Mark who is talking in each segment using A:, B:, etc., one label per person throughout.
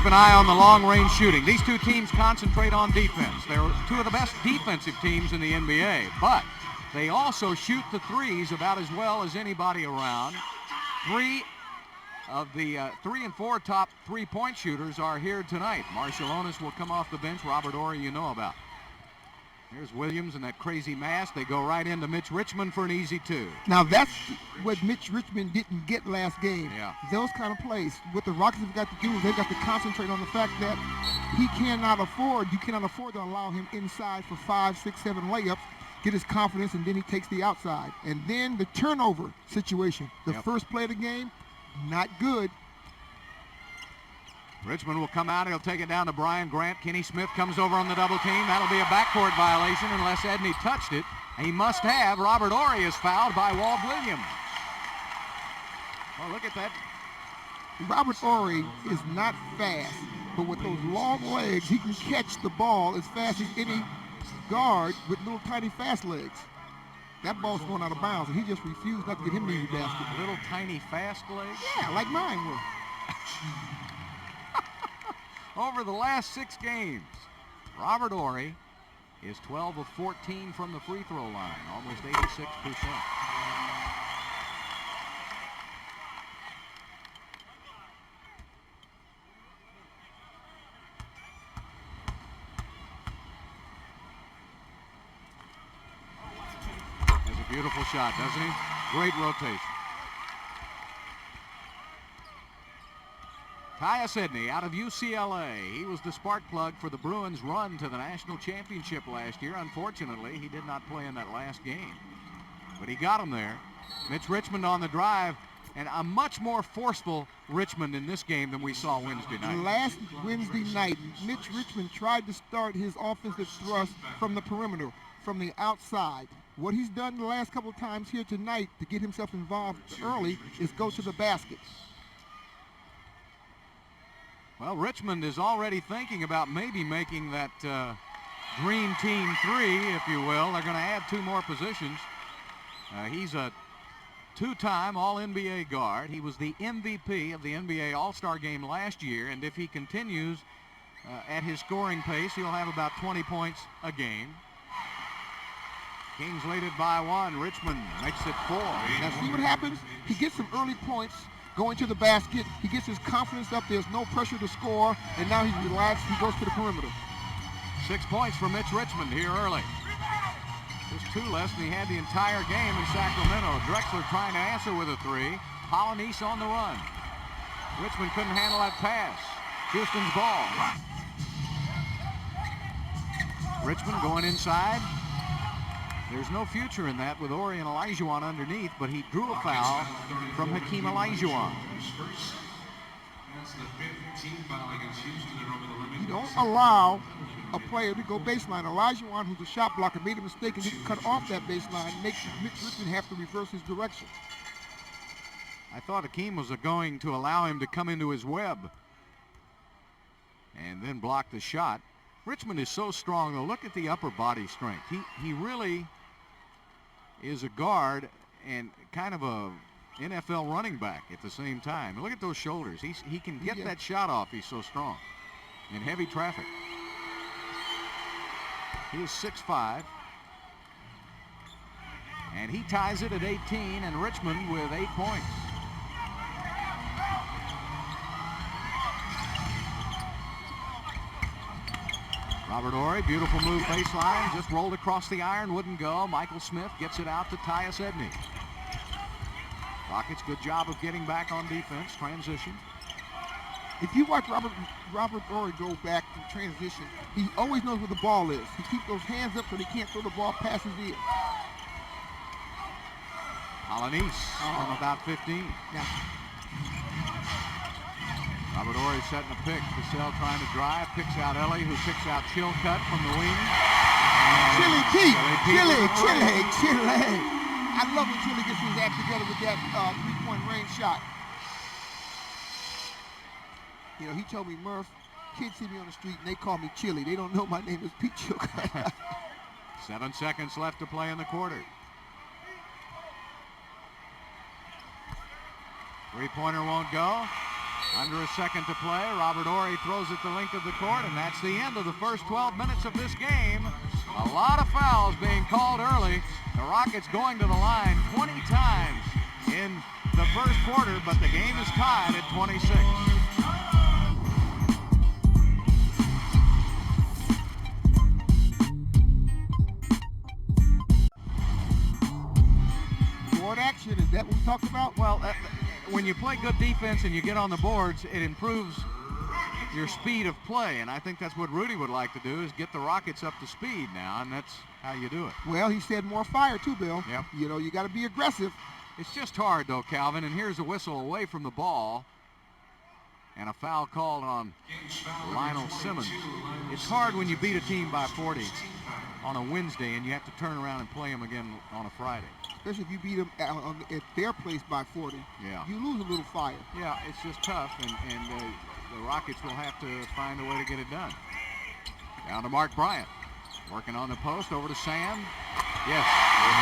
A: keep an eye on the long-range shooting. These two teams concentrate on defense. They're two of the best defensive teams in the NBA, but they also shoot the threes about as well as anybody around. 3 of the 3 and 4 top three-point shooters are here tonight. Marciulionis will come off the bench. Robert Horry, you know about. Here's Williams and that crazy mask. They go right into Mitch Richmond for an easy 2.
B: Now that's what Mitch Richmond didn't get last game.
A: Yeah.
B: Those kind of plays. What the Rockets have got to do is they've got to concentrate on the fact that you cannot afford to allow him inside for 5, 6, 7 layups, get his confidence, and then he takes the outside. And then the turnover situation. The first play of the game, not good.
A: Richmond will come out. He'll take it down to Brian Grant. Kenny Smith comes over on the double team. That'll be a backcourt violation unless Edney touched it. He must have. Robert Horry is fouled by Walt Williams. Well, look at that.
B: Robert Horry is not fast, but with those long legs, he can catch the ball as fast as any guard with little tiny fast legs. That ball's going out of bounds, and he just refused not to get him near the basket.
A: Little tiny fast legs?
B: Yeah, like mine were.
A: Over the last 6 games, Robert Horry is 12 of 14 from the free throw line, almost 86%. Has a beautiful shot, doesn't he? Great rotation. Tyus Edney out of UCLA. He was the spark plug for the Bruins' run to the national championship last year. Unfortunately, he did not play in that last game, but he got him there. Mitch Richmond on the drive, and a much more forceful Richmond in this game than we saw Wednesday night.
B: Last Wednesday night, Mitch Richmond tried to start his offensive thrust from the perimeter, from the outside. What he's done the last couple of times here tonight to get himself involved early is go to the basket.
A: Well, Richmond is already thinking about maybe making that Dream Team 3, if you will. They're going to add 2 more positions. He's a 2-time All-NBA guard. He was the MVP of the NBA All-Star Game last year, and if he continues at his scoring pace, he'll have about 20 points a game. Kings lead it by 1. Richmond makes it 4.
B: Now see what happens? He gets some early points going to the basket. He gets his confidence up. There's no pressure to score, and now he's relaxed. He goes to the perimeter.
A: 6 points for Mitch Richmond here early. Just 2 less than he had the entire game in Sacramento. Drexler trying to answer with a 3. Polynice on the run. Richmond couldn't handle that pass. Houston's ball. Richmond going inside. There's no future in that with Horry and Olajuwon underneath, but he drew a foul from Hakeem Olajuwon.
B: You don't allow a player to go baseline. Olajuwon, who's a shot blocker, made a mistake and didn't cut off that baseline, makes Mitch Richmond have to reverse his direction.
A: I thought Hakeem was going to allow him to come into his web and then block the shot. Richmond is so strong, though. Look at the upper body strength. He really is a guard and kind of a NFL running back at the same time. Look at those shoulders. He can get that shot off. He's so strong in heavy traffic. He is 6'5", and he ties it at 18, and Richmond with 8 points. Robert Horry, beautiful move baseline, just rolled across the iron, wouldn't go. Michael Smith gets it out to Tyus Edney. Rockets, good job of getting back on defense, transition.
B: If you watch Robert Horry go back to transition, he always knows where the ball is. He keeps those hands up so he can't throw the ball past his ear.
A: Polynice from about 15.
B: Now,
A: Robert Horry setting a pick. Cassell trying to drive, picks out Ellie, who picks out Chilcutt from the wing.
B: Chili Pete. I love when Chili gets his act together with that three-point range shot. You know, he told me, Murph, kids see me on the street and they call me Chili. They don't know my name is Pete Chilcutt.
A: 7 seconds left to play in the quarter. Three-pointer won't go. Under a second to play, Robert Horry throws it the length of the court, and that's the end of the first 12 minutes of this game. A lot of fouls being called early. The Rockets going to the line 20 times in the first quarter, but the game is tied at 26.
B: Board action, is that what we talked about?
A: Well, when you play good defense and you get on the boards, it improves your speed of play, and I think that's what Rudy would like to do, is get the Rockets up to speed now, and that's how you do it.
B: Well, he said more fire too, Bill.
A: Yep.
B: You know, you got to be aggressive.
A: It's just hard, though, Calvin, and here's a whistle away from the ball, and a foul called on Lionel Simmons. It's hard when you beat a team by 40 on a Wednesday, and you have to turn around and play them again on a Friday.
B: Especially if you beat them at their place by 40.
A: Yeah.
B: You lose a little fire.
A: Yeah, it's just tough, and the Rockets will have to find a way to get it done. Down to Mark Bryant. Working on the post, over to Sam. Yes,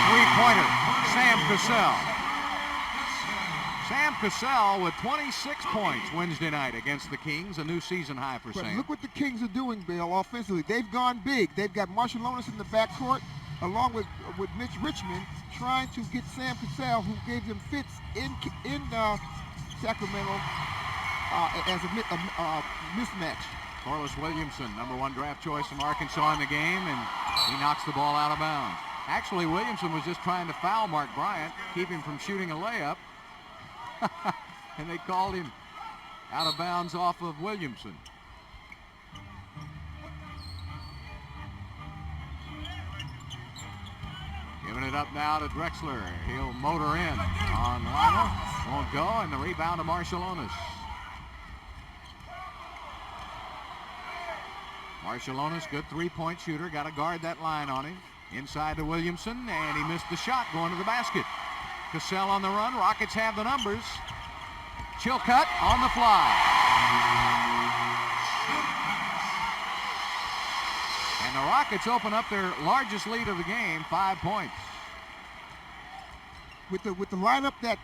A: three-pointer, Sam Cassell. Sam Cassell with 26 points Wednesday night against the Kings, a new season high for
B: But
A: Sam.
B: look what the Kings are doing, Bill, offensively. They've gone big. They've got Marshallonis in the backcourt, along with Mitch Richmond, trying to get Sam Cassell, who gave them fits in Sacramento as a mismatch.
A: Corliss Williamson, number 1 draft choice from Arkansas in the game, and he knocks the ball out of bounds. Actually, Williamson was just trying to foul Mark Bryant, keep him from shooting a layup, and they called him out of bounds off of Williamson. Giving it up now to Drexler. He'll motor in on Lionel. Won't go, and the rebound to Marshallonis. Marshallonis, good three-point shooter. Got to guard that line on him. Inside to Williamson, and he missed the shot going to the basket. Cassell on the run. Rockets have the numbers. Chilcutt on the fly. And the Rockets open up their largest lead of the game, 5 points.
B: With the lineup that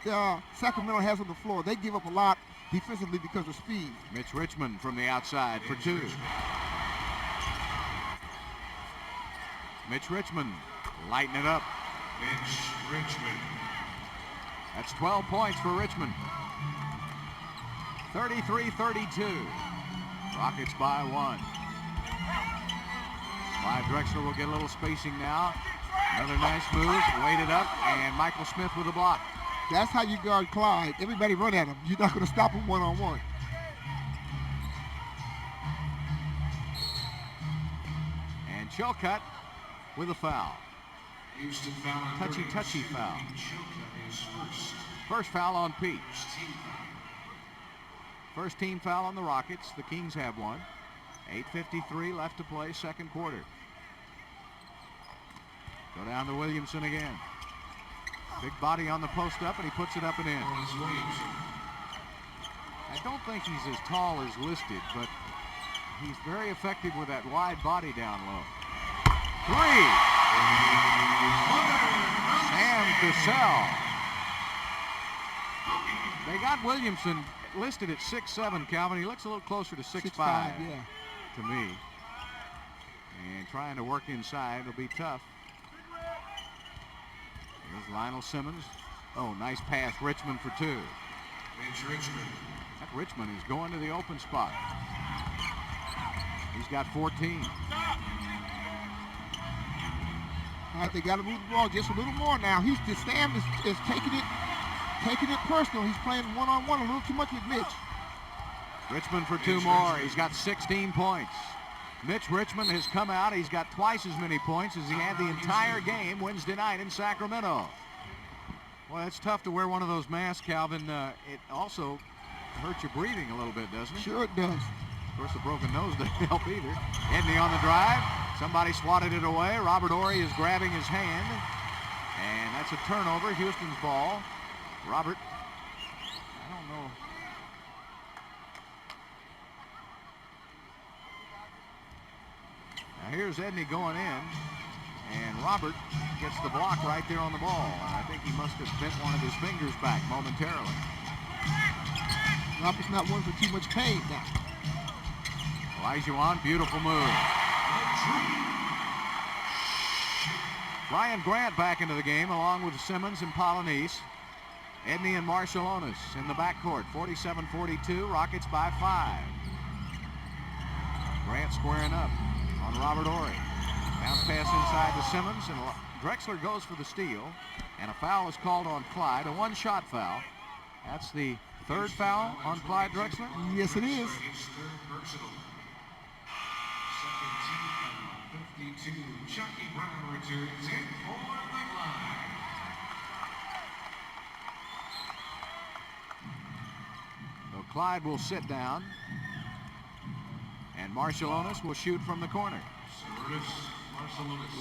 B: Sacramento has on the floor, they give up a lot defensively because of speed.
A: Mitch Richmond from the outside for 2. Mitch Richmond lighting it up.
C: Mitch Richmond.
A: That's 12 points for Richmond. 33-32. Rockets by 1. Clive Drexler will get a little spacing now. Another nice move, weighted up, and Michael Smith with a block.
B: That's how you guard Clyde. Everybody run at him. You're not going to stop him one-on-one.
A: And Chilcutt with a foul.
C: Houston foul on
A: Touchy foul.
C: Chilcutt is first.
A: First foul on Pete.
C: Team foul.
A: First team foul on the Rockets. The Kings have one. 8:53 left to play, second quarter. Go down to Williamson again. Big body on the post up, and he puts it up and in.
C: Corliss Williamson.
A: I don't think he's as tall as listed, but he's very effective with that wide body down low. 3. Sam Cassell. They got Williamson listed at 6'7", Calvin. He looks a little closer to 6'5",
B: yeah.
A: to me. And trying to work inside, it'll be tough. Here's Lionel Simmons. Oh, nice pass. Richmond for 2.
C: Mitch Richmond.
A: That Richmond is going to the open spot. He's got 14.
B: All right, they got to move the ball just a little more now. Sam is taking it personal. He's playing one-on-one a little too much with Mitch.
A: Richmond for 2 more. He's got 16 points. Mitch Richmond has come out. He's got twice as many points as he had the entire game Wednesday night in Sacramento. Well, it's tough to wear one of those masks, Calvin. It also hurts your breathing a little bit, doesn't it?
B: Sure it does.
A: Of course, the broken nose doesn't help either. Edney on the drive. Somebody swatted it away. Robert Horry is grabbing his hand. And that's a turnover. Houston's ball. Robert, I don't know. Now here's Edney going in. And Robert gets the block right there on the ball. And I think he must have bent one of his fingers back momentarily.
B: Rockets not one for too much pain now.
A: Olajuwon, beautiful move. Brian Grant back into the game along with Simmons and Polynice. Edney and Marciulionis in the backcourt. 47-42, Rockets by 5. Grant squaring up on Robert Horry. Bounce pass inside to Simmons, and Drexler goes for the steal. And a foul is called on Clyde, a one-shot foul. That's the third foul on Clyde Drexler?
B: Yes, it is.
C: Second team foul, 52. Chucky Brown returns in for the line.
A: So Clyde will sit down. And Marciulionis will shoot from the corner.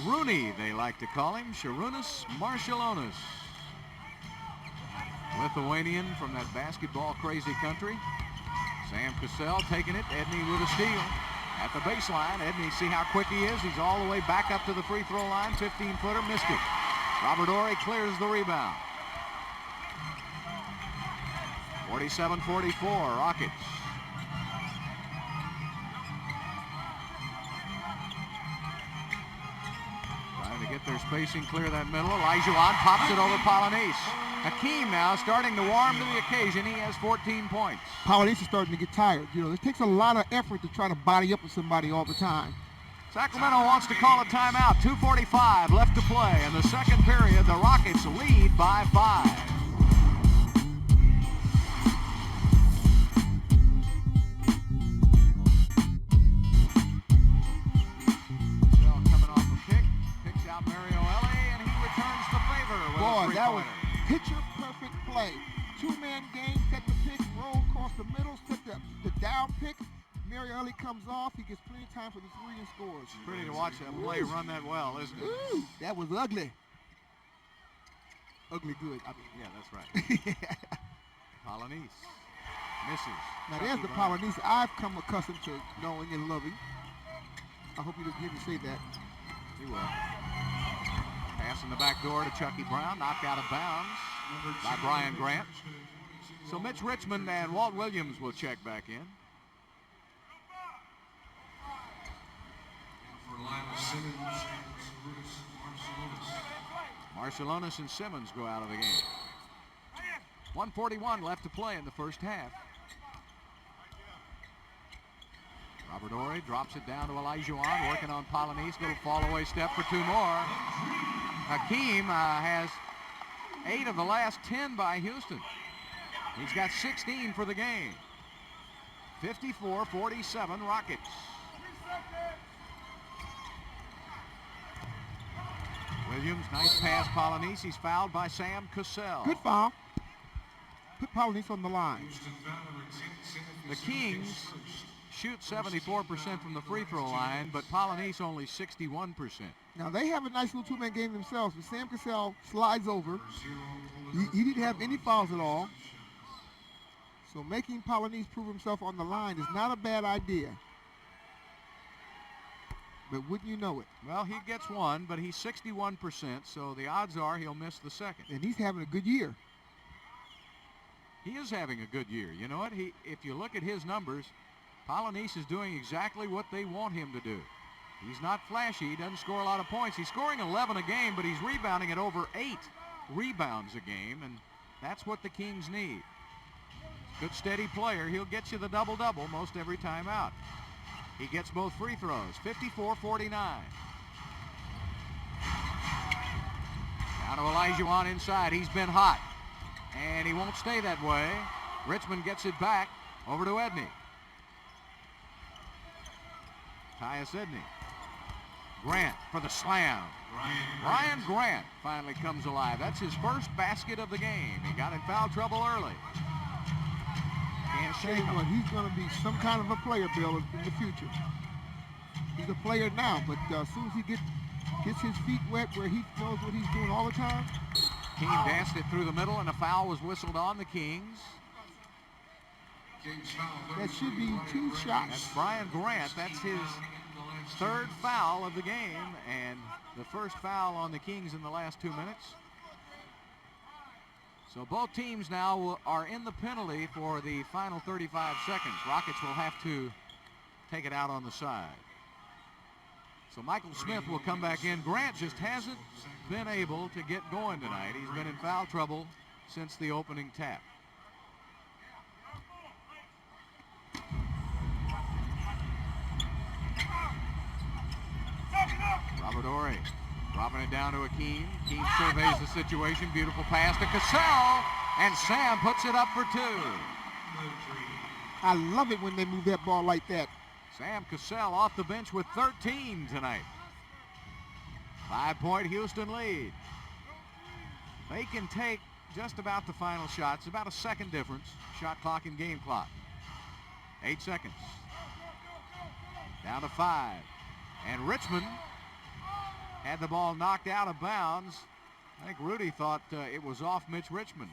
A: Rooney, they like to call him. Sharunas Marciulionis. Lithuanian from that basketball-crazy country. Sam Cassell taking it. Edney with a steal. At the baseline, Edney, see how quick he is. He's all the way back up to the free throw line. 15-footer, missed it. Robert Horry clears the rebound. 47-44, Rockets. Trying to get their spacing clear that middle. Olajuwon pops it over Polynice. Hakeem now starting to warm to the occasion. He has 14 points.
B: Polynice is starting to get tired. You know, it takes a lot of effort to try to body up with somebody all the time.
A: Sacramento wants to call a timeout. 2:45 left to play. In the second period, the Rockets lead by 5.
B: That was picture-perfect play. Two-man game, set the pick, roll across the middle, set the down pick. Marielli comes off. He gets plenty of time for the three and scores.
A: It's pretty to watch that play run that well, isn't it?
B: Ooh, that was ugly. Ugly good. I mean,
A: yeah, that's right. Polynice misses.
B: Now there's the Polynice I've come accustomed to knowing and loving. I hope you didn't hear me say that.
A: He will. Pass in the back door to Chucky Brown, knocked out of bounds by Brian Grant. So Mitch Richmond and Walt Williams will check back in. Marciulionis and Simmons go out of the game. 1:41 left to play in the first half. Robert Horry drops it down to Olajuwon, working on Polynice. Little fall-away step for two more. Hakeem has 8 of the last 10 by Houston. He's got 16 for the game. 54-47 Rockets. Williams, nice pass, Polynice. He's fouled by Sam Cassell.
B: Good foul. Put Polynice on the line.
A: The Kings shoot 74% from the free throw line, but Polynice only 61%.
B: Now they have a nice little two-man game themselves, but Sam Cassell slides over. He didn't have any fouls at all. So making Polynice prove himself on the line is not a bad idea. But wouldn't you know it?
A: Well, he gets one, but he's 61%, so the odds are he'll miss the second.
B: And he's having a good year.
A: He is having a good year. You know what? If you look at his numbers, Polynice is doing exactly what they want him to do. He's not flashy. He doesn't score a lot of points. He's scoring 11 a game, but he's rebounding at over 8 rebounds a game, and that's what the Kings need. Good, steady player. He'll get you the double-double most every time out. He gets both free throws. 54-49. Down to Olajuwon inside. He's been hot, and he won't stay that way. Richmond gets it back over to Edney. Tyus Edney. Grant for the slam. Brian Grant finally comes alive. That's his first basket of the game. He got in foul trouble early. Can't shake him.
B: Well, he's going to be some kind of a player, Bill, in the future. He's a player now, but as soon as he gets his feet wet where he knows what he's doing all the time.
A: King danced it through the middle, and a foul was whistled on the Kings.
B: That should be 2 shots.
A: That's Brian Grant. That's his third foul of the game, and the first foul on the Kings in the last 2 minutes. So both teams now are in the penalty for the final 35 seconds. Rockets will have to take it out on the side. So Michael Smith will come back in. Grant just hasn't been able to get going tonight. He's been in foul trouble since the opening tap. Robert Ory dropping it down to Akeem. Akeem surveys the situation. Beautiful pass to Cassell. And Sam puts it up for 2.
B: I love it when they move that ball like that.
A: Sam Cassell off the bench with 13 tonight. 5-point Houston lead. They can take just about the final shots, about a second difference. Shot clock and game clock. 8 seconds. Down to 5. And Richmond had the ball knocked out of bounds. I think Rudy thought it was off Mitch Richmond.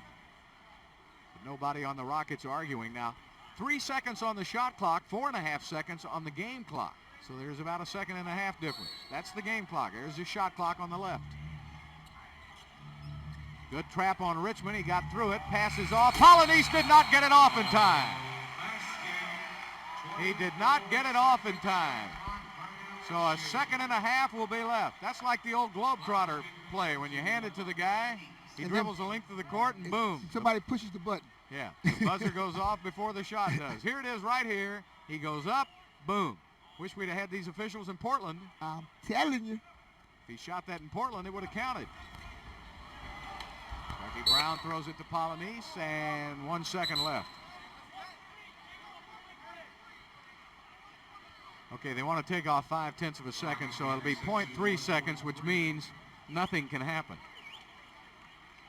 A: But nobody on the Rockets arguing. Now, 3 seconds on the shot clock, 4.5 seconds on the game clock. So there's about a 1.5 second difference. That's the game clock. There's the shot clock on the left. Good trap on Richmond. He got through it. Passes off. Polynice did not get it off in time. He did not get it off in time. So a 1.5 seconds will be left. That's like the old Globetrotter play. When you hand it to the guy, he dribbles the length of the court and boom.
B: Somebody pushes the button.
A: Yeah, the buzzer goes off before the shot does. Here it is right here. He goes up, boom. Wish we'd have had these officials in Portland.
B: I'm telling you.
A: If he shot that in Portland, it would have counted. Becky Brown throws it to Polynice, and 1 second left. Okay, they want to take off 0.5 seconds, so it'll be 0.3 seconds, which means nothing can happen.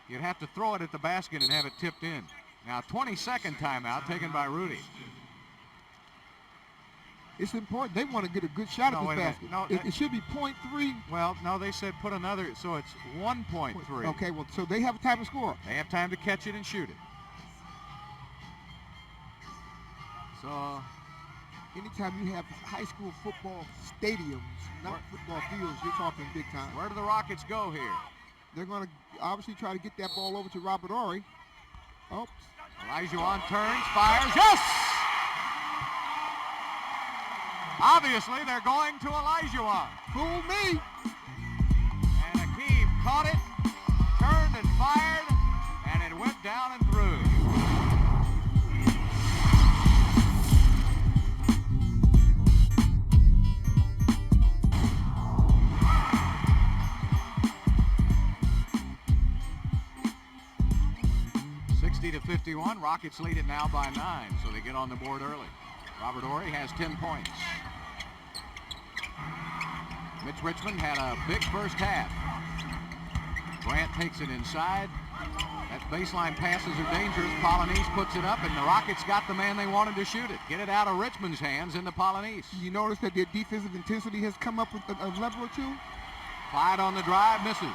A: You'd have to throw it at the basket and have it tipped in. Now, 20-second timeout taken by Rudy.
B: It's important. They want to get a good shot at this basket.
A: No,
B: it should be 0.3.
A: Well, no, they said put another, so it's 1.3.
B: Okay, well, so they have time to score.
A: They have time to catch it and shoot it. So,
B: anytime you have high school football stadiums, not football fields, you're talking big time.
A: Where do the Rockets go here?
B: They're going to obviously try to get that ball over to Robert Ory. Oh.
A: Olajuwon turns, fires, yes! Obviously, they're going to Olajuwon.
B: Fool me.
A: And Akeem caught it, turned and fired, and it went down and through. To 51. Rockets lead it now by 9, so they get on the board early. Robert Ory has 10 points. Mitch Richmond had a big first half. Grant takes it inside. That baseline passes are dangerous. Polynice puts it up, and the Rockets got the man they wanted to shoot it. Get it out of Richmond's hands into Polynice.
B: You notice that their defensive intensity has come up with a level or two?
A: Clyde on the drive, misses.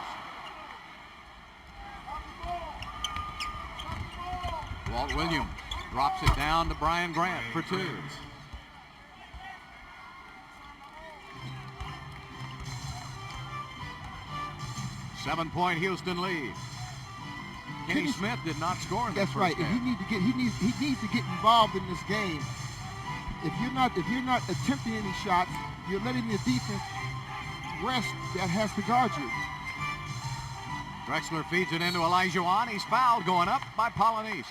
A: Walt Williams drops it down to Brian Grant for 2. Seven-point Houston lead. Kenny Smith did not score in the
B: That's
A: first
B: right.
A: half.
B: And he needs to get involved in this game. If you're not attempting any shots, you're letting the defense rest that has to guard you.
A: Drexler feeds it into Olajuwon. He's fouled going up by Polynice.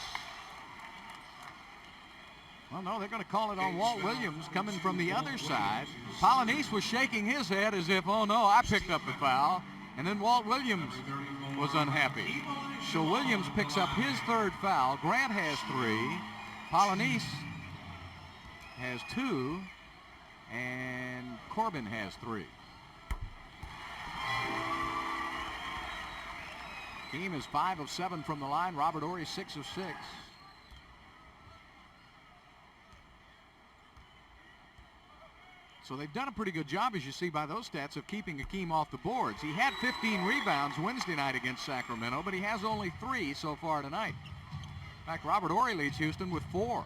A: Well, no, they're going to call it on Walt Williams coming from the other side. Polynice was shaking his head as if, oh no, I picked up the foul. And then Walt Williams was unhappy. So Williams picks up his 3rd foul. Grant has 3. Polynice has 2. And Corbin has 3. Team is 5 of 7 from the line. Robert Ory 6 of 6. So they've done a pretty good job, as you see by those stats, of keeping Akeem off the boards. He had 15 rebounds Wednesday night against Sacramento, but he has only 3 so far tonight. In fact, Robert Ory leads Houston with 4.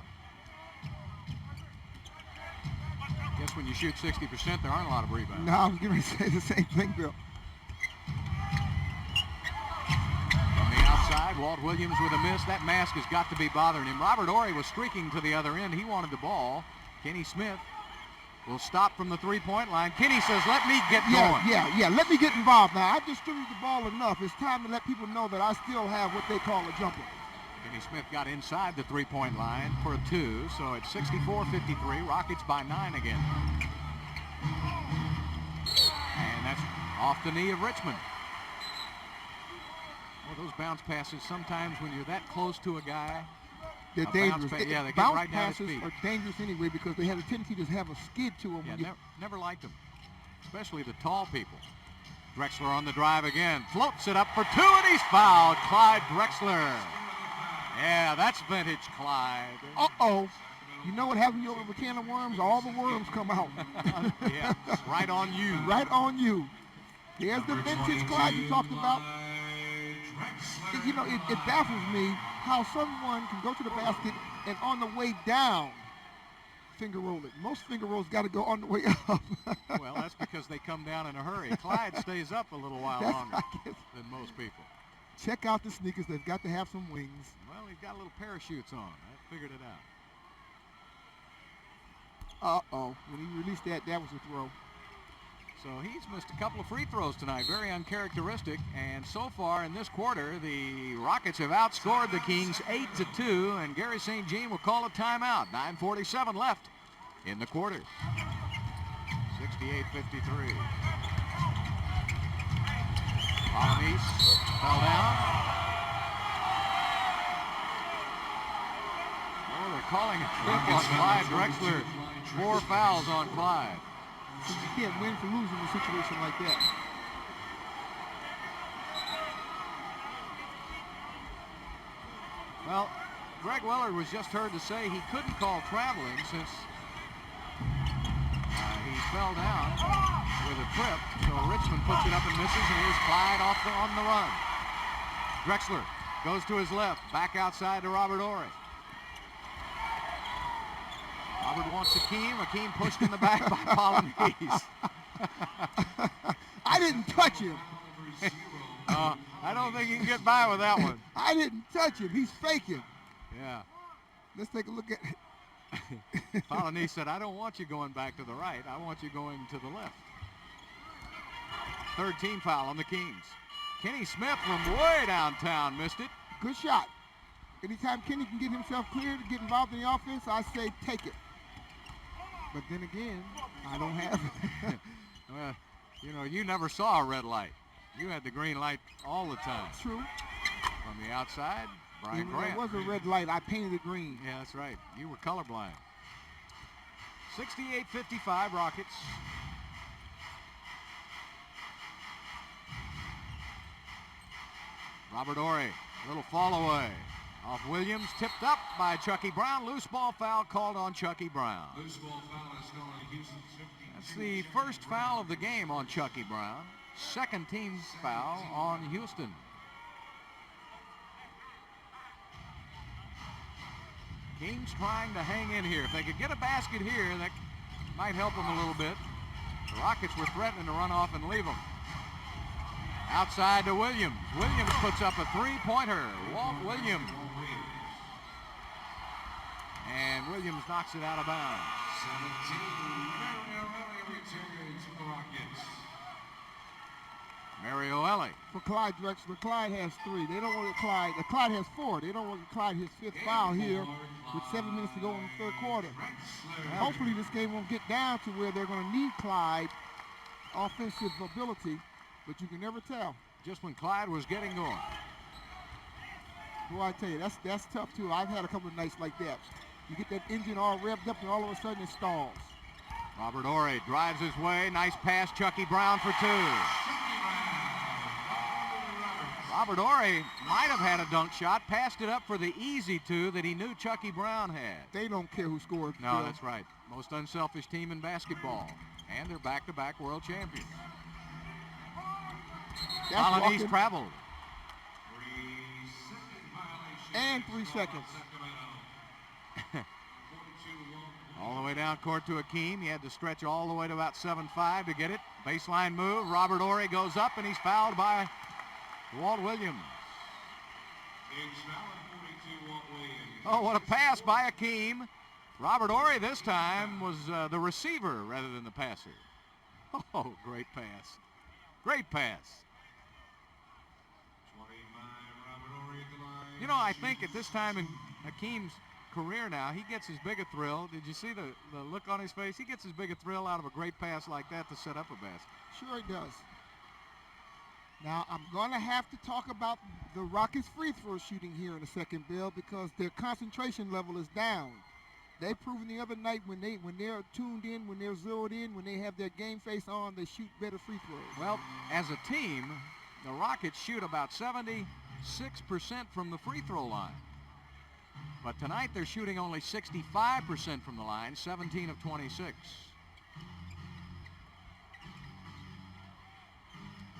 A: I guess when you shoot 60%, there aren't a lot of rebounds.
B: No, I was going to say the same thing, Bill.
A: From the outside. Walt Williams with a miss. That mask has got to be bothering him. Robert Horry was streaking to the other end. He wanted the ball. Kenny Smith will stop from the three-point line. Kenny says, let me get going.
B: Yeah. Let me get involved now. I've distributed the ball enough. It's time to let people know that I still have what they call a jumper.
A: Kenny Smith got inside the three-point line for a two, so it's 64-53. Rockets by 9 again. And that's off the knee of Richmond. Well, those bounce passes, sometimes when you're that close to a guy,
B: they're dangerous.
A: They get
B: bounce
A: right down his
B: passes
A: feet.
B: are dangerous anyway because they have a tendency to have a skid to them.
A: Yeah, never liked them, especially the tall people. Drexler on the drive again, floats it up for two, and he's fouled. Clyde Drexler. Yeah, that's vintage Clyde.
B: Uh-oh. You know what happens over a can of worms? All the worms come out.
A: Yeah, right on you.
B: Right on you. There's the vintage Clyde you talked about. You know, it baffles me how someone can go to the basket and on the way down finger roll it. Most finger rolls got to go on the way up.
A: Well, that's because they come down in a hurry. Clyde stays up a little while longer than most people.
B: Check out the sneakers. They've got to have some wings.
A: Well, he's got little parachutes on. I figured it out.
B: Uh-oh. When he released that, that was a throw.
A: So he's missed a couple of free throws tonight. Very uncharacteristic. And so far in this quarter, the Rockets have outscored the Kings 8-2, and Gary St. Jean will call a timeout. 9:47 left in the quarter. 68-53. Polynice fell down. Oh, they're calling a trick on Clyde Drexler. 4 fouls on Clyde.
B: You can't win for losing in a situation like that.
A: Well, Greg Weller was just heard to say he couldn't call traveling since he fell down with a trip. So Richmond puts it up and misses, and here's Clyde on the run. Drexler goes to his left, back outside to Robert Horry. Robert wants Akeem. Akeem pushed in the back by Polynice.
B: I didn't touch him.
A: I don't think he can get by with that one.
B: I didn't touch him. He's faking.
A: Yeah.
B: Let's take a look at it.
A: Polynice said, I don't want you going back to the right. I want you going to the left. Third team foul on the Kings. Kenny Smith from way downtown missed it.
B: Good shot. Anytime Kenny can get himself clear to get involved in the offense, I say take it. But then again, I don't have it.
A: Well, you know, you never saw a red light. You had the green light all the time.
B: True.
A: From the outside, Brian
B: Even
A: Grant.
B: though it was a red light, I painted it green.
A: Yeah, that's right. You were colorblind. 68-55 Rockets. Robert Horry, a little fall away. Off Williams, tipped up by Chucky Brown. Loose ball foul called on Chucky Brown.
C: Loose ball foul is called on Houston's 52.
A: That's the first foul of the game on Chucky Brown. Second team foul on Houston. Kings trying to hang in here. If they could get a basket here, that might help them a little bit. The Rockets were threatening to run off and leave them. Outside to Williams. Williams puts up a three-pointer. Walt Williams. And Williams knocks it out of bounds.
C: 17, Mario return to the Rockets.
A: Mario Ellie.
B: For Clyde Drexler, Clyde has 3. They don't want Clyde. Clyde has 4. They don't want Clyde his 5th foul here with 7 minutes to go in the third quarter. Hopefully this game won't get down to where they're going to need Clyde offensive ability, but you can never tell.
A: Just when Clyde was getting going.
B: Boy, I tell you, that's tough too. I've had a couple of nights like that. You get that engine all revved up and all of a sudden it stalls.
A: Robert Horry drives his way. Nice pass, Chucky Brown for 2. Robert Horry might have had a dunk shot, passed it up for the easy 2 that he knew Chucky Brown had.
B: They don't care who scored.
A: No,
B: Phil.
A: that's right. Most unselfish team in basketball. And they're back-to-back world champions. Polynice traveled.
B: And 3 seconds.
A: All the way down court to Akeem. He had to stretch all the way to about 7'5" to get it. Baseline move. Robert Horry goes up, and he's fouled by Walt Williams.
C: It's now at 42 Williams.
A: Oh, what a pass by Akeem. Robert Ory this time was the receiver rather than the passer. Oh, great pass. Great pass.
C: 25, Robert Ory at the line.
A: You know, I think at this time in Akeem's career now, he gets as big a thrill. Did you see the look on his face? He gets as big a thrill out of a great pass like that to set up a basket.
B: Sure he does. Now, I'm going to have to talk about the Rockets' free throw shooting here in a second, Bill, because their concentration level is down. They've proven the other night when they're tuned in, when they're zeroed in, when they have their game face on, they shoot better free throws.
A: Well, as a team, the Rockets shoot about 76% from the free throw line. But tonight they're shooting only 65% from the line, 17 of 26.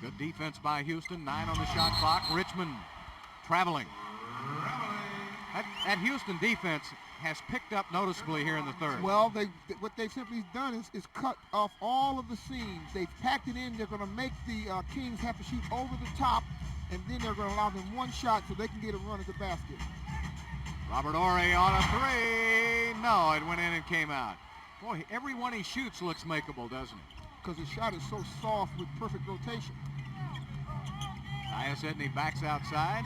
A: Good defense by Houston, 9 on the shot clock. Richmond traveling. That Houston defense has picked up noticeably here in the third.
B: Well, what they've simply done is cut off all of the seams. They've packed it in. They're going to make the Kings have to shoot over the top, and then they're going to allow them one shot so they can get a run at the basket.
A: Robert Ory on a three. No, it went in and came out. Boy, every one he shoots looks makeable, doesn't it?
B: Because his shot is so soft with perfect rotation.
A: Tyus Edney backs outside.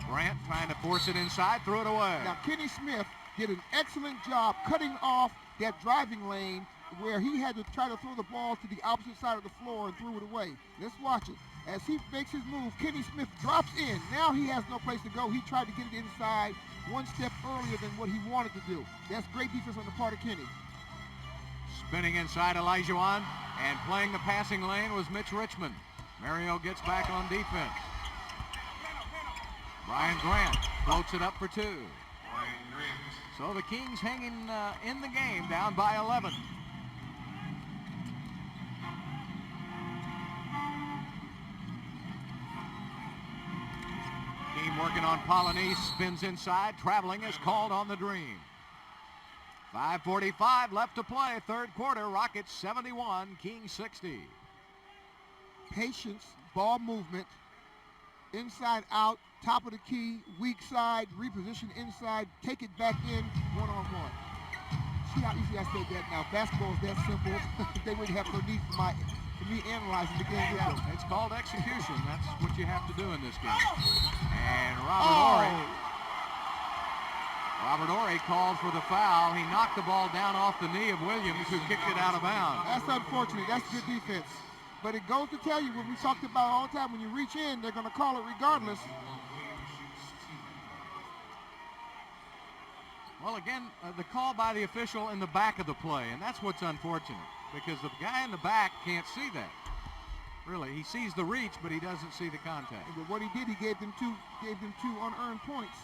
A: Grant trying to force it inside, threw it away.
B: Now, Kenny Smith did an excellent job cutting off that driving lane where he had to try to throw the ball to the opposite side of the floor and threw it away. Let's watch it. As he makes his move, Kenny Smith drops in. Now he has no place to go. He tried to get it inside one step earlier than what he wanted to do. That's great defense on the part of Kenny.
A: Spinning inside Olajuwon and playing the passing lane was Mitch Richmond. Mario gets back on defense. Brian Grant floats it up for two. So the Kings hanging in the game, down by 11. Team working on Polonese, spins inside, traveling is called on the Dream. 5:45 left to play, third quarter. Rockets 71, Kings 60.
B: Patience, ball movement, inside out, top of the key, weak side, reposition inside, take it back in, one-on-one. See how easy I said that now. Basketball is that simple. They wouldn't have no need for me analyzing the game.
A: Yeah, it's called execution. That's what you have to do in this game. And Robert Ory called for the foul. He knocked the ball down off the knee of Williams, who kicked it out of bounds.
B: That's unfortunate. That's good defense. But it goes to tell you what we talked about all the time. When you reach in, they're going to call it regardless.
A: Well, again, the call by the official in the back of the play, and that's what's unfortunate, because the guy in the back can't see that. Really, he sees the reach, but he doesn't see the contact.
B: But what he did, he gave them two unearned points.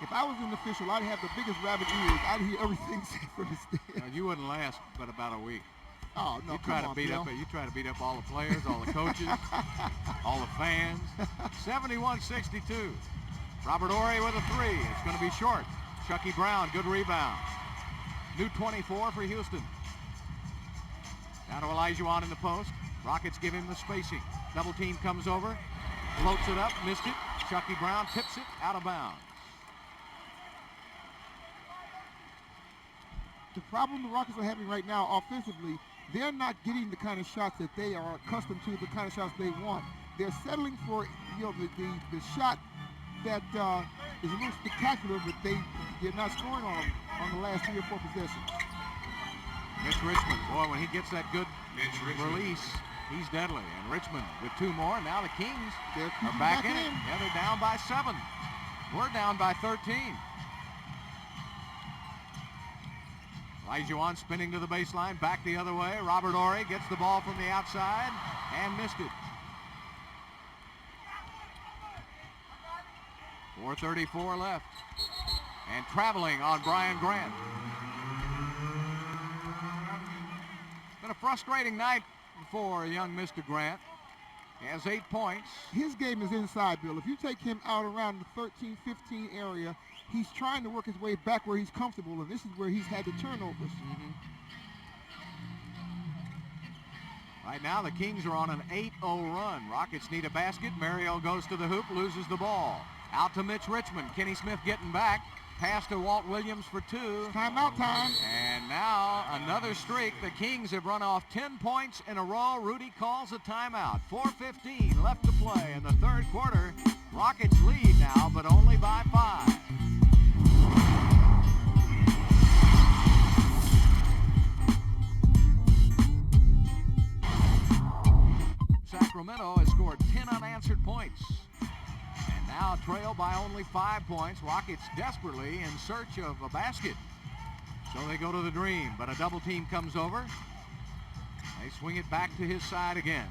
B: If I was an official, I'd have the biggest rabbit ears. I'd hear everything said from the stand.
A: Now, you wouldn't last but about a week.
B: Oh no!
A: You try to beat up all the players, all the coaches, all the fans. 71-62. Robert Ory with a three. It's going to be short. Chucky Brown, good rebound. New 24 for Houston. Down to Olajuwon in the post. Rockets give him the spacing. Double team comes over, floats it up, missed it. Chucky Brown tips it out of bounds.
B: The problem the Rockets are having right now offensively, they're not getting the kind of shots that they are accustomed to, the kind of shots they want. They're settling for the shot that is a little spectacular, but they're not scoring on the last 3 or 4 possessions.
A: Mitch Richmond, boy, when he gets that good release, he's deadly. And Richmond with 2 more. Now the Kings are back in it. Yeah, they're down by 7. We're down by 13. Olajuwon spinning to the baseline, back the other way. Robert Ory gets the ball from the outside and missed it. 4:34 left. And traveling on Brian Grant. It's been a frustrating night for young Mr. Grant. He has 8 points.
B: His game is inside, Bill. If you take him out around the 13-15 area, he's trying to work his way back where he's comfortable, and this is where he's had the turnovers.
A: Right now, the Kings are on an 8-0 run. Rockets need a basket. Mario goes to the hoop, loses the ball. Out to Mitch Richmond. Kenny Smith getting back. Pass to Walt Williams for two.
B: Timeout time.
A: And now another streak. The Kings have run off 10 points in a row. Rudy calls a timeout. 4:15 left to play in the third quarter. Rockets lead now, but only by 5. Sacramento has scored 10 unanswered points. And now trail by only 5 points. Rockets desperately in search of a basket. So they go to the Dream, but a double team comes over. They swing it back to his side again.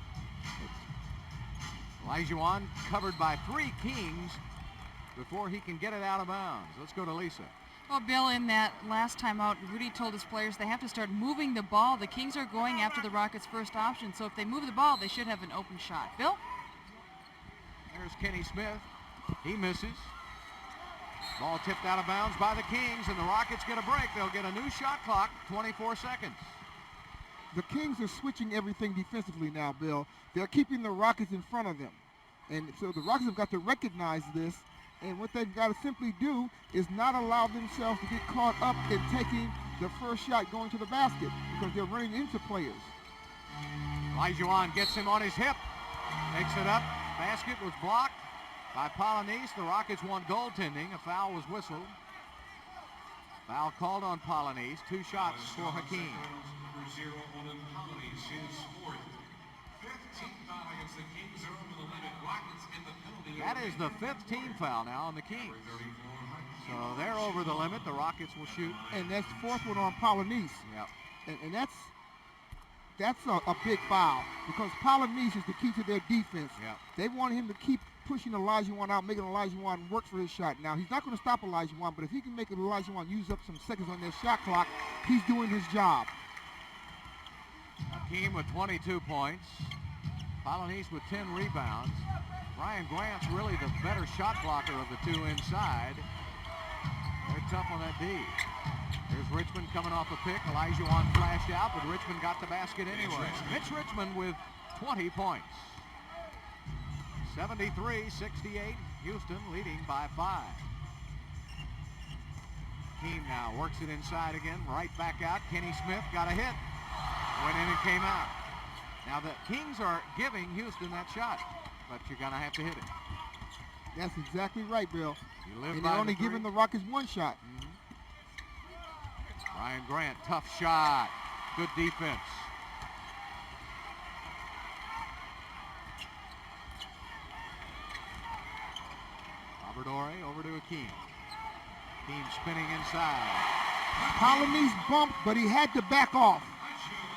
A: Olajuwon covered by 3 Kings before he can get it out of bounds. Let's go to Lisa.
D: Well, Bill, in that last timeout, Rudy told his players they have to start moving the ball. The Kings are going after the Rockets' first option, so if they move the ball, they should have an open shot. Bill?
A: There's Kenny Smith. He misses. Ball tipped out of bounds by the Kings, and the Rockets get a break. They'll get a new shot clock, 24 seconds.
B: The Kings are switching everything defensively now, Bill. They're keeping the Rockets in front of them. And so the Rockets have got to recognize this. And what they've got to simply do is not allow themselves to get caught up in taking the first shot going to the basket because they're running into players.
A: Olajuwon gets him on his hip. Takes it up. Basket was blocked by Polynice. The Rockets won goaltending. A foul was whistled. Foul called on Polynice. 2 shots for Hakeem.
C: Number 0 on Polynice, his 4th. 15th foul against the Kings are over the limit. Rockets in the penalty.
A: That is the 5th team foul now on the Kings. So they're over the limit. The Rockets will shoot.
B: And that's the 4th one on Polynice.
A: Yep.
B: And that's a big foul because Polynice is the key to their defense.
A: Yep.
B: They want him to keep pushing Olajuwon out, making Olajuwon work for his shot. Now, he's not going to stop Olajuwon, but if he can make Olajuwon use up some seconds on their shot clock, he's doing his job.
A: Hakeem with 22 points. Polynice with 10 rebounds. Brian Grant's really the better shot blocker of the 2 inside. They're tough on that D. There's Richmond coming off a pick. Olajuwon flashed out, but Richmond got the basket anyway. Mitch Richmond with 20 points. 73-68. Houston leading by 5. Hakeem now works it inside again. Right back out. Kenny Smith got a hit. Went in and came out. Now the Kings are giving Houston that shot, but you're going to have to hit it.
B: That's exactly right, Bill.
A: You live
B: And
A: by
B: they're only
A: the 3.
B: giving the Rockets 1 shot.
A: Brian Grant, tough shot. Good defense. Robert Horry over to Hakeem. Hakeem spinning inside.
B: Polynice bumped, but he had to back off.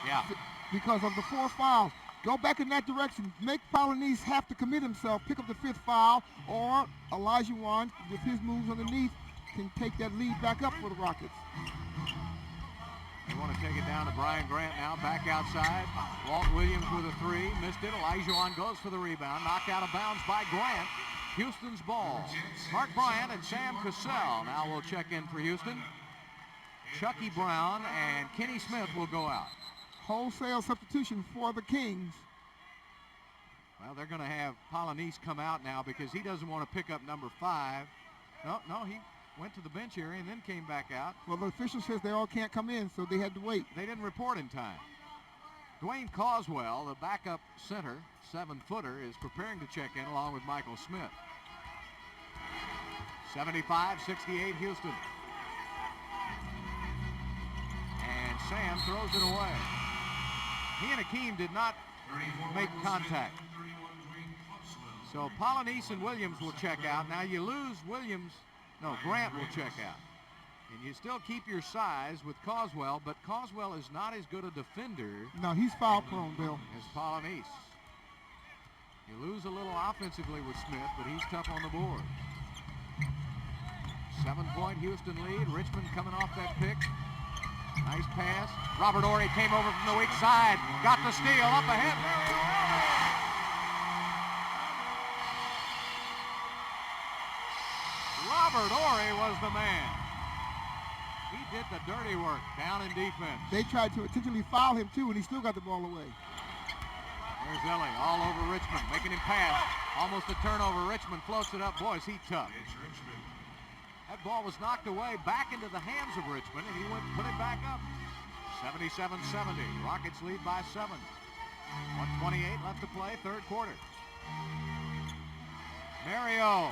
A: Yeah.
B: Because of the 4 fouls. Go back in that direction. Make Polynice have to commit himself, pick up the 5th foul, or Olajuwon, with his moves underneath, can take that lead back up for the Rockets.
A: They want to take it down to Brian Grant now, back outside. Walt Williams with a 3, missed it. Olajuwon goes for the rebound, knocked out of bounds by Grant. Houston's ball. Mark Bryant and Sam Cassell now will check in for Houston. Chucky Brown and Kenny Smith will go out.
B: Wholesale substitution for the Kings.
A: Well, they're going to have Polynice come out now because he doesn't want to pick up number 5. No, he went to the bench area and then came back out.
B: Well, the official says they all can't come in, so they had to wait.
A: They didn't report in time. Dwayne Causwell, the backup center, 7-footer, is preparing to check in along with Michael Smith. 75-68 Houston. And Sam throws it away. He and Hakeem did not make contact. So Polynice and Williams will check out. Now you lose Grant will check out. And you still keep your size with Causwell, but Causwell is not as good a defender.
B: No, he's foul prone, Bill.
A: As Polynice. You lose a little offensively with Smith, but he's tough on the board. 7-point Houston lead. Richmond coming off that pick. Nice pass. Robert Horry came over from the weak side. Got the steal up ahead. Robert Horry was the man. He did the dirty work down in defense.
B: They tried to intentionally foul him too, and he still got the ball away.
A: There's Ellie all over Richmond, making him pass. Almost a turnover. Richmond floats it up. Boy, is he tough.
C: It's Richmond.
A: That ball was knocked away back into the hands of Richmond, and he went and put it back up. 77-70. Rockets lead by 7. 1:28 left to play, third quarter. Mario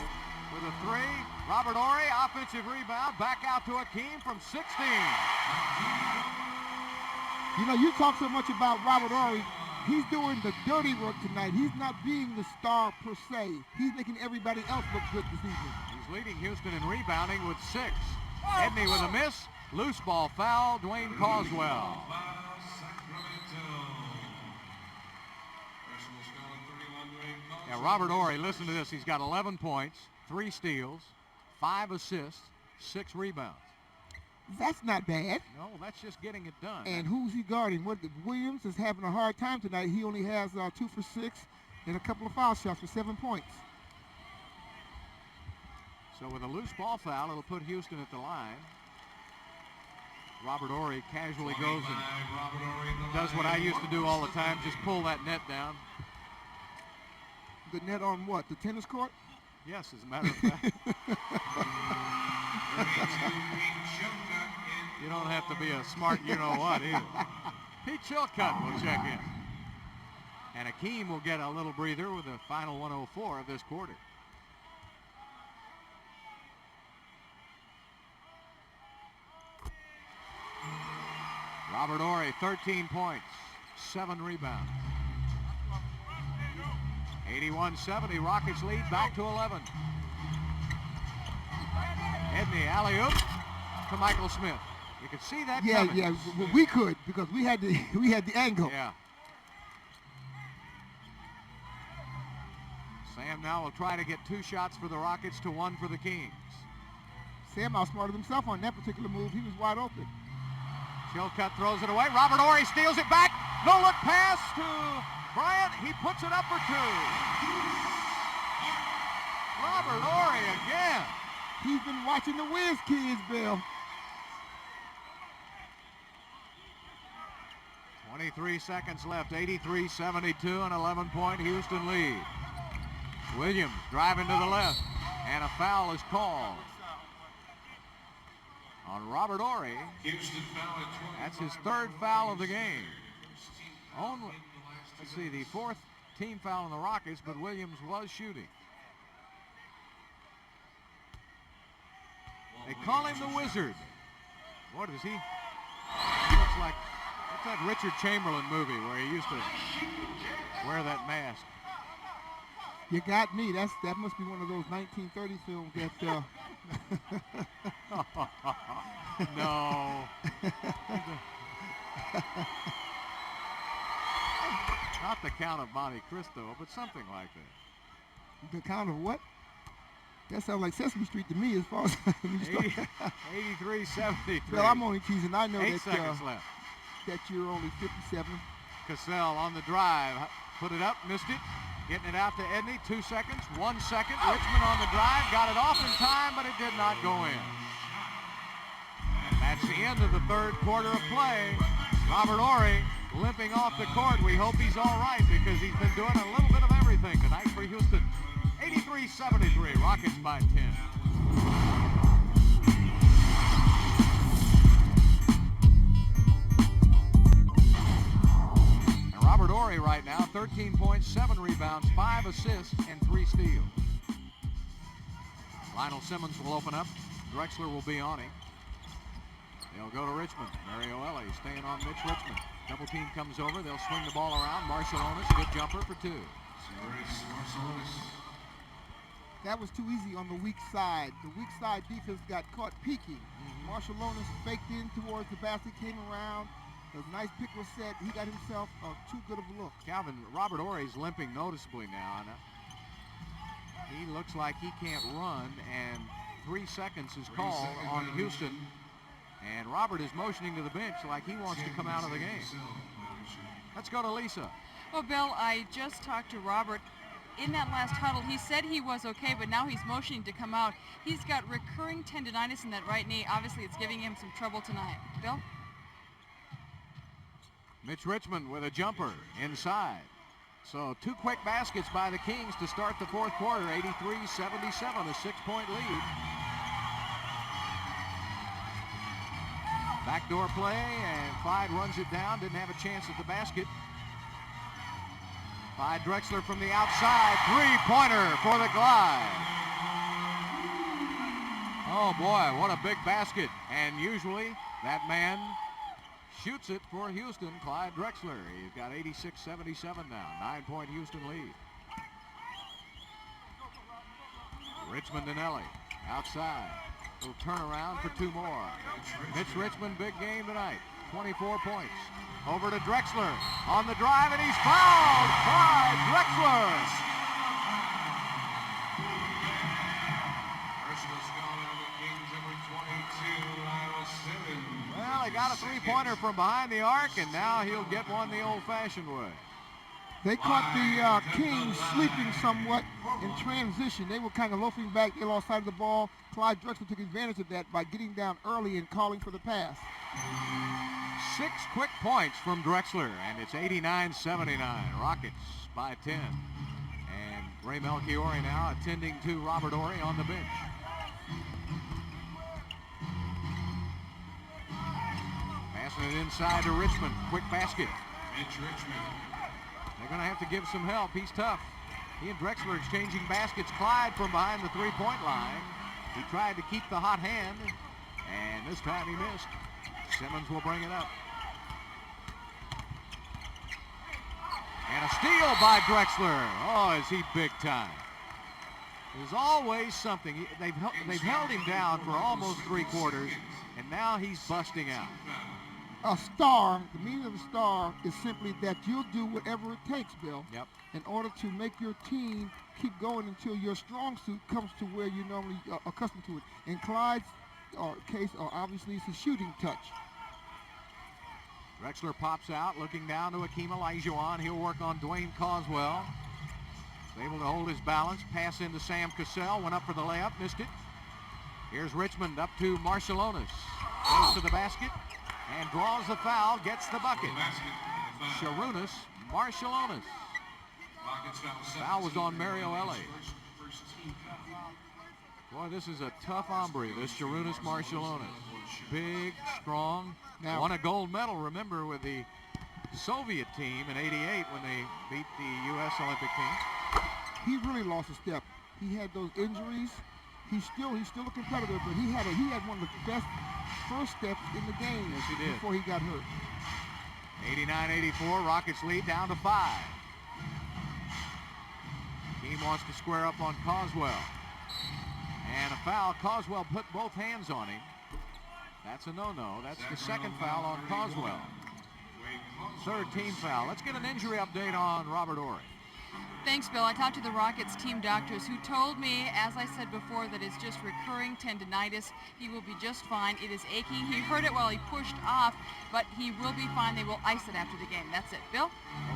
A: with a 3. Robert Ory, offensive rebound, back out to Akeem from 16.
B: You know, you talk so much about Robert Ory. He's doing the dirty work tonight. He's not being the star per se. He's making everybody else look good this evening.
A: He's leading Houston in rebounding with 6. Edney with a miss. Loose ball foul, Dwayne Caldwell. Yeah, Robert Ory, listen to this. He's got 11 points, 3 steals, 5 assists, 6 rebounds.
B: That's not bad.
A: No, that's just getting it done.
B: And who's he guarding? Williams is having a hard time tonight. He only has 2 for 6 and a couple of foul shots for 7 points.
A: So with a loose ball foul, it'll put Houston at the line. Robert Ory casually goes and does what I used to do all the time, just pull that net down.
B: The net on what? The tennis court?
A: Yes, as a matter of fact. You don't have to be a smart you-know-what either. Pete Chilcutt will check in. And Akeem will get a little breather with the final 1:04 of this quarter. Robert Ory, 13 points, 7 rebounds. 81-70, Rockets lead back to 11. Edney, alley-oop to Michael Smith. You could see that coming.
B: Yeah, well, we could because we had the angle.
A: Yeah. Sam now will try to get 2 shots for the Rockets to 1 for the Kings.
B: Sam outsmarted himself on that particular move. He was wide open.
A: Chilcutt throws it away. Robert Ory steals it back. No look pass to Bryant. He puts it up for 2. Robert Ory again.
B: He's been watching the Wiz kids, Bill.
A: 23 seconds left. 83-72, an 11-point Houston lead. Williams driving to the left, and a foul is called on Robert Ory. That's his 3rd foul of the game. Only, let's see, the 4th team foul on the Rockets, but Williams was shooting. They call him the Wizard. What is he? He looks like, what's that Richard Chamberlain movie where he used to wear that mask?
B: You got me. That must be one of those 1930 films that.
A: No. Not the Count of Monte Cristo, but something like that.
B: The Count of what? That sounds like Sesame Street to me as far as
A: 83-73.
B: Well, I'm only teasing. I know
A: 8 seconds left.
B: That you're only 57.
A: Cassell on the drive. Put it up, missed it. Getting it out to Edney. 2 seconds, 1 second. Richmond on the drive. Got it off in time, but it did not go in. And that's the end of the 3rd quarter of play. Robert Ory limping off the court. We hope he's all right because he's been doing a little bit of everything tonight for Houston. 83-73, Rockets by 10. And Robert Ory right now, 13 points, 7 rebounds, 5 assists, and 3 steals. Lionel Simmons will open up. Drexler will be on him. They'll go to Richmond. Mario Ellie staying on Mitch Richmond. Double team comes over. They'll swing the ball around. Marshallonis, good jumper for 2.
B: That was too easy on the weak side. The weak side defense got caught peeking. Marshallonis faked in towards the basket, came around. A nice pick was set. He got himself too good of a look.
A: Calvin, Robert Ory's limping noticeably now. He looks like he can't run, and 3 seconds is called on Houston. And Robert is motioning to the bench like he wants to come out of the game. Let's go to Lisa.
D: Well, Bill, I just talked to Robert. In that last huddle, he said he was okay, but now he's motioning to come out. He's got recurring tendonitis in that right knee. Obviously, it's giving him some trouble tonight. Bill?
A: Mitch Richmond with a jumper inside. So 2 quick baskets by the Kings to start the fourth quarter, 83-77, a 6-point lead. Backdoor play, and Clyde runs it down, didn't have a chance at the basket. By Drexler from the outside, 3-pointer for the Glide. Oh boy, what a big basket. And usually that man shoots it for Houston, Clyde Drexler. He's got 86-77 now, 9-point Houston lead. Richmond and Ellie outside. Little turnaround for 2 more. Mitch Richmond, big game tonight, 24 points. Over to Drexler on the drive, and he's fouled. Clyde Drexler.
C: Personal scholar of the Kings, number 22, Lionel Simmons.
A: Well, he got a 3-pointer from behind the arc, and now he'll get one the old-fashioned way.
B: They caught the Kings sleeping somewhat in transition. They were kind of loafing back. They lost sight of the ball. Clyde Drexler took advantage of that by getting down early and calling for the pass.
A: 6 quick points from Drexler, and it's 89-79. Rockets by 10. And Ray Melchiori now attending to Robert Horry on the bench. Passing it inside to Richmond. Quick basket.
C: Mitch Richmond.
A: They're going to have to give some help. He's tough. He and Drexler exchanging baskets. Clyde from behind the 3-point line. He tried to keep the hot hand, and this time he missed. Simmons will bring it up. And a steal by Drexler. Oh, is he big time. There's always something. They've held him down for almost 3 quarters, and now he's busting out.
B: A star, the meaning of a star is simply that you'll do whatever it takes, Bill,
A: Yep.
B: in order to make your team keep going until your strong suit comes to where you're normally accustomed to it. In Clyde's case, obviously, it's a shooting touch.
A: Drexler pops out, looking down to Akeem Olajuwon. He'll work on Dwayne Coswell. He's able to hold his balance. Pass into Sam Cassell. Went up for the layup, missed it. Here's Richmond up to Marciulionis. Goes to the basket and draws the foul, gets the bucket. Sharunas Marciulionis. Foul was on Mario Ellie. Boy, this is a tough hombre, this Sharunas Marciulionis. Big, strong.
B: Now,
A: won a gold medal, remember, with the Soviet team in '88 when they beat the U.S. Olympic team.
B: He really lost a step. He had those injuries. He's still a competitor, but he had one of the best first steps in the game.
A: Yes, he did.
B: Before he got hurt.
A: 89-84, Rockets lead down to 5. Team wants to square up on Coswell. And a foul. Coswell put both hands on him. That's a no-no. That's the second foul on Coswell. 3rd team foul. Let's get an injury update on Robert Horry.
D: Thanks, Bill. I talked to the Rockets team doctors who told me, as I said before, that it's just recurring tendinitis. He will be just fine. It is aching. He hurt it while he pushed off, but he will be fine. They will ice it after the game. That's it. Bill?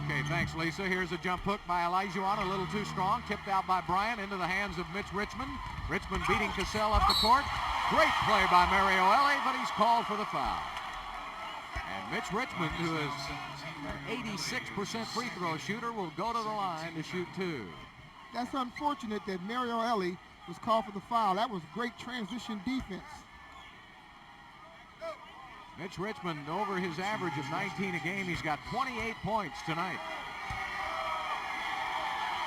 A: Okay, thanks, Lisa. Here's a jump hook by Olajuwon, a little too strong. Tipped out by Bryant into the hands of Mitch Richmond. Richmond beating Cassell up the court. Great play by Mario Ellie, but he's called for the foul. And Mitch Richmond, who is an 86% free throw shooter, will go to the line to shoot 2.
B: That's unfortunate that Mario Ellie was called for the foul. That was great transition defense.
A: Mitch Richmond, over his average of 19 a game, he's got 28 points tonight.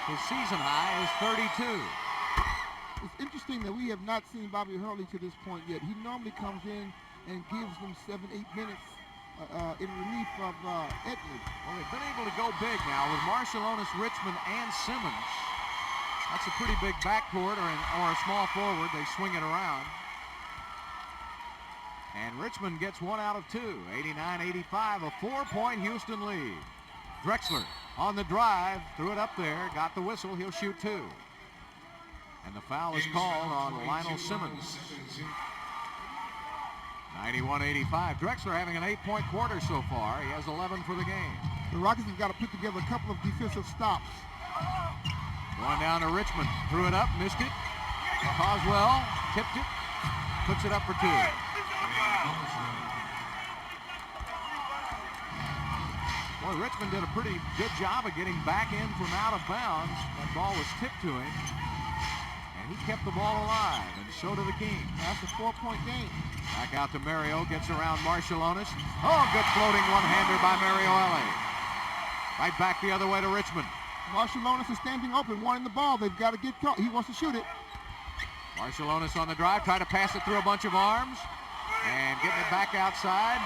A: His season high is 32.
B: It's interesting that we have not seen Bobby Hurley to this point yet. He normally comes in and gives them 7-8 minutes in relief of Edmonds.
A: Well, they've been able to go big now with Marciulionis, Richmond, and Simmons. That's a pretty big backcourt or a small forward. They swing it around. And Richmond gets 1 out of 2. 89-85, a 4-point Houston lead. Drexler on the drive, threw it up there, got the whistle. He'll shoot 2. And the foul is called on Lionel Simmons. 91-85. Drexler having an 8-point quarter so far. He has 11 for the game.
B: The Rockets have got to put together a couple of defensive stops.
A: Going down to Richmond. Threw it up, missed it. Coswell tipped it, puts it up for 2. Boy, Well, Richmond did a pretty good job of getting back in from out of bounds. That ball was tipped to him, and he kept the ball alive, and so did the Kings.
B: That's a 4-point game.
A: Back out to Mario, gets around Marshallonis. Oh, good floating one-hander by Mario Ellie. Right back the other way to Richmond.
B: Marshallonis is standing open, wanting the ball. They've got to get caught. He wants to shoot it.
A: Marshallonis on the drive, try to pass it through a bunch of arms, and getting it back outside.